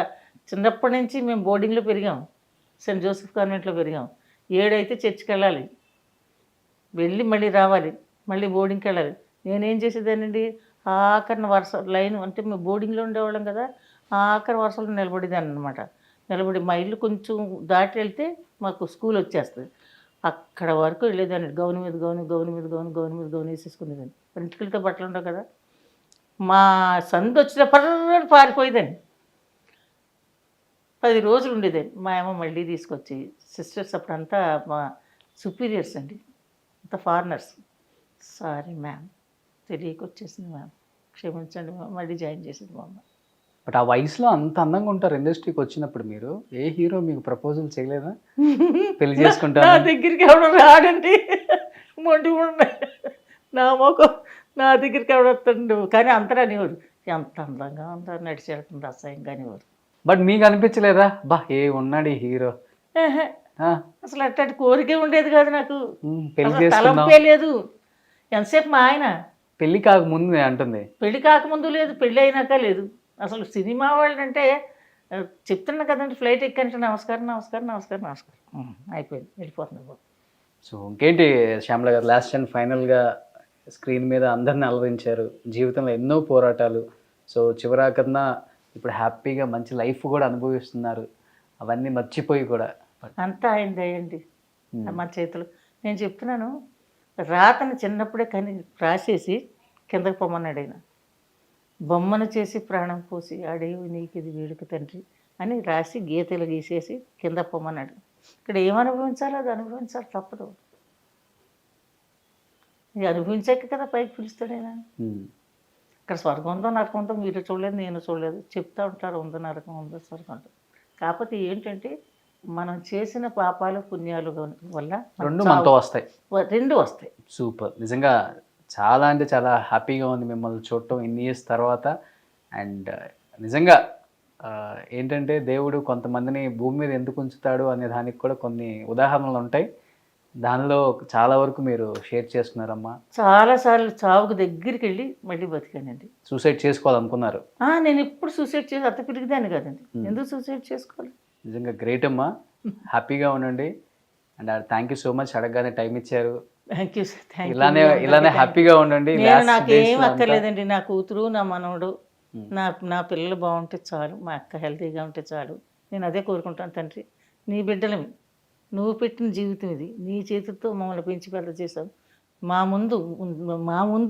చిన్నప్పటి నుంచి మేము బోర్డింగ్లో పెరిగాం, సెయింట్ జోసెఫ్ కాన్వెంట్లో పెరిగాం. 7 అయితే చర్చికి వెళ్ళాలి, వెళ్ళి మళ్ళీ రావాలి, మళ్ళీ బోర్డింగ్కి వెళ్ళాలి. నేనేం చేసేదానండి, ఆఖరిన వరుస లైన్ అంటే మేము బోర్డింగ్లో ఉండేవాళ్ళం కదా, ఆఖరి వరుసలో నిలబడేదాన్ని అనమాట. నిలబడి మా ఇల్లు కొంచెం దాటి వెళ్తే మాకు స్కూల్ వచ్చేస్తుంది, అక్కడ వరకు వెళ్ళేదాన్ని. గౌను మీద గౌను, గౌను మీద గౌను, గౌను మీద గౌను వేసేసుకునేదాన్ని. ఇంటికిలతో బట్టలు ఉండవు కదా, మా సందు వచ్చిన పర్రని పారిపోయేదాన్ని. 10 రోజులు ఉండేదాన్ని. మా అమ్మ మళ్ళీ తీసుకొచ్చి, సిస్టర్స్ అప్పుడంతా మా సుపీరియర్స్ అండి, అంత ఫారినర్స్. సారీ మ్యామ్, తెలియక వచ్చేసింది మ్యామ్, క్షమించండి మ్యామ్, మళ్ళీ జాయిన్ చేసింది మా అమ్మ. బట్ ఆ వయసులో అంత అందంగా ఉంటారు ఇండస్ట్రీకి వచ్చినప్పుడు. మీరు ఏ హీరో మీకు ప్రపోజల్ చేయలేదా పెళ్లి నా చేసుకుంటారు? దగ్గరికి ఎవడో రాడండి, మొండి నా మొఖం నా దగ్గరికి ఎవడు వస్తుండు. కానీ అంతరా అనేవారు, ఎంత అందంగా ఉంటారు, నడిచి వెళ్తుంది అసహ్యంగా అనేవారు. బట్ మీకు అనిపించలేదా, బా ఏ ఉన్నాడు ఈ హీరో, ఏహే, అసలు అట్లాంటి కోరికే ఉండేది కాదు నాకు, పెళ్లి అసలు చేసుకుందాం. తలంపే లేదు. ఎంతసేపు మా ఆయన పెళ్లి కాకముందు నేను అంటుంది. పెళ్లి కాకముందు లేదు, పెళ్ళి అయినాక లేదు. అసలు సినిమా వాళ్ళు అంటే చెప్తున్నా కదండి, ఫ్లైట్ ఎక్కంటే నమస్కారం నమస్కారం నమస్కారం నమస్కారం, అయిపోయింది, వెళ్ళిపోతుంది బాబు. సో ఇంకేంటి శ్యామల గారు, లాస్ట్ అండ్ ఫైనల్గా స్క్రీన్ మీద అందరిని అలరించారు, జీవితంలో ఎన్నో పోరాటాలు, సో చివరాకన్నా ఇప్పుడు హ్యాపీగా మంచి లైఫ్ కూడా అనుభవిస్తున్నారు, అవన్నీ మర్చిపోయి కూడా. అంతా ఆయన దయండి, మా చేతులు. నేను చెప్తున్నాను, రాతను చిన్నప్పుడే కానీ రాసేసి కిందకు పొమ్మన్నాడు ఆయన. బొమ్మను చేసి ప్రాణం పోసి ఆడేవి నీకు ఇది వేడుక తండ్రి అని రాసి గీతలు గీసేసి కింద పొమ్మన్నాడు. ఇక్కడ ఏమనుభవించాలో అది అనుభవించాలి, తప్పదు. ఇది అనుభవించాక కదా పైకి పిలుస్తాడు ఆయన. ఇక్కడ స్వర్గం ఉందో నరకం ఉందో మీరు చూడలేదు, నేను చూడలేదు, చెప్తూ ఉంటారు ఉందో నరకం ఉందో స్వర్గం ఉందో. కాకపోతే ఏంటంటే మనం చేసిన పాపాలు పుణ్యాలు వల్ల రెండు మనతో వస్తాయి, రెండు వస్తాయి. సూపర్, నిజంగా చాలా అంటే చాలా హ్యాపీగా ఉంది మిమ్మల్ని చూడటం ఇన్ని ఇయర్స్ తర్వాత. అండ్ నిజంగా ఏంటంటే దేవుడు కొంతమందిని భూమి మీద ఎందుకు ఉంచుతాడు అనే దానికి కూడా కొన్ని ఉదాహరణలు ఉంటాయి. దానిలో చాలా వరకు మీరు షేర్ చేసుకున్నారమ్మా. చాలాసార్లు చావుకు దగ్గరికి వెళ్ళి మళ్ళీ బతికానండి. సూసైడ్ చేసుకోవాలనుకున్నారు? నేను ఎప్పుడు సూసైడ్ చేసి అత్త పిరిగిదాన్ని కదండి, ఎందుకు సూసైడ్ చేసుకోవాలి. నిజంగా గ్రేట్ అమ్మా, హ్యాపీగా ఉండండి. And thank you so much, అడగగానే టైం ఇచ్చారు. Thank you sir, thank you. ఇలానే హ్యాపీగా ఉండండి. నాకేం అక్కర్లేదండి, నా కూతురు నా మనవడు నా పిల్లలు బాగుంటే చాలు, మా అక్క హెల్తీగా ఉంటే చాలు. నేను అదే కోరుకుంటాను తండ్రి. నీ బిడ్డలమి, నువ్వు పెట్టిన జీవితం ఇది, నీ చేతులతో మమ్మల్ని పెంచి పెద్ద చేసావు, మా ముందు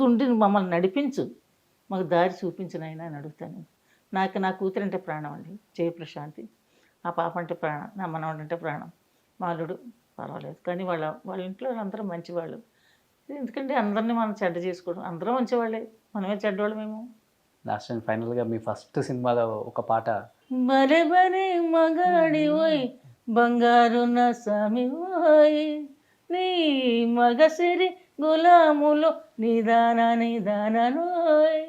ఉండి మమ్మల్ని నడిపించు, మాకు దారి చూపించిన ఆయన అని అడుగుతాను. నా కూతురు అంటే ప్రాణం అండి, జయప్రశాంతి. ఆ పాప అంటే ప్రాణం, నా మనవడు అంటే ప్రాణం. మా అల్లుడు పర్వాలేదు, కానీ వాళ్ళ ఇంట్లో అందరూ మంచివాళ్ళు. ఎందుకంటే అందరినీ మనం చెడ్డ చేసుకోవడం, అందరూ మంచివాళ్ళే, మనమే చెడ్డవాళ్ళమేమో. లాస్ట్ అండ్ ఫైనల్గా మీ ఫస్ట్ సినిమాలో ఒక పాట. బరే బరే మగాడి ఓయ్ బంగారు నా స్వామి ఓయ్, నీ మగసిరి గులాములో నిదానోయ్,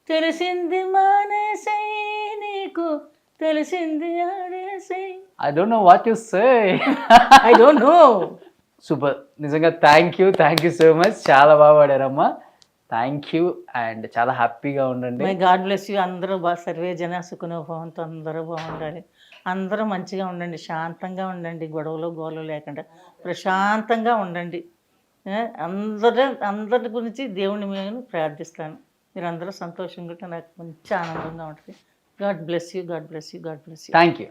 తెలిసింది మానేసై నీకు తెలిసింది ఆడేసై. I don't know what you say. I don't know. Super, నిజంగా థ్యాంక్ యూ సో మచ్, చాలా బాగా పాడారమ్మా. థ్యాంక్ యూ అండ్ చాలా హ్యాపీగా ఉండండి. My God bless you. అందరూ సర్వే జన సుఖనో భవంతు, అందరూ బాగుండాలి, అందరూ మంచిగా ఉండండి, శాంతంగా ఉండండి, గొడవలు లేకుండా ప్రశాంతంగా ఉండండి. అందరి గురించి దేవుని మేము ప్రార్థిస్తాను. మీరు అందరూ సంతోషంగా ఉంటే నాకు మంచి ఆనందంగా ఉంటుంది. God bless you, God bless you, God bless you. Thank you.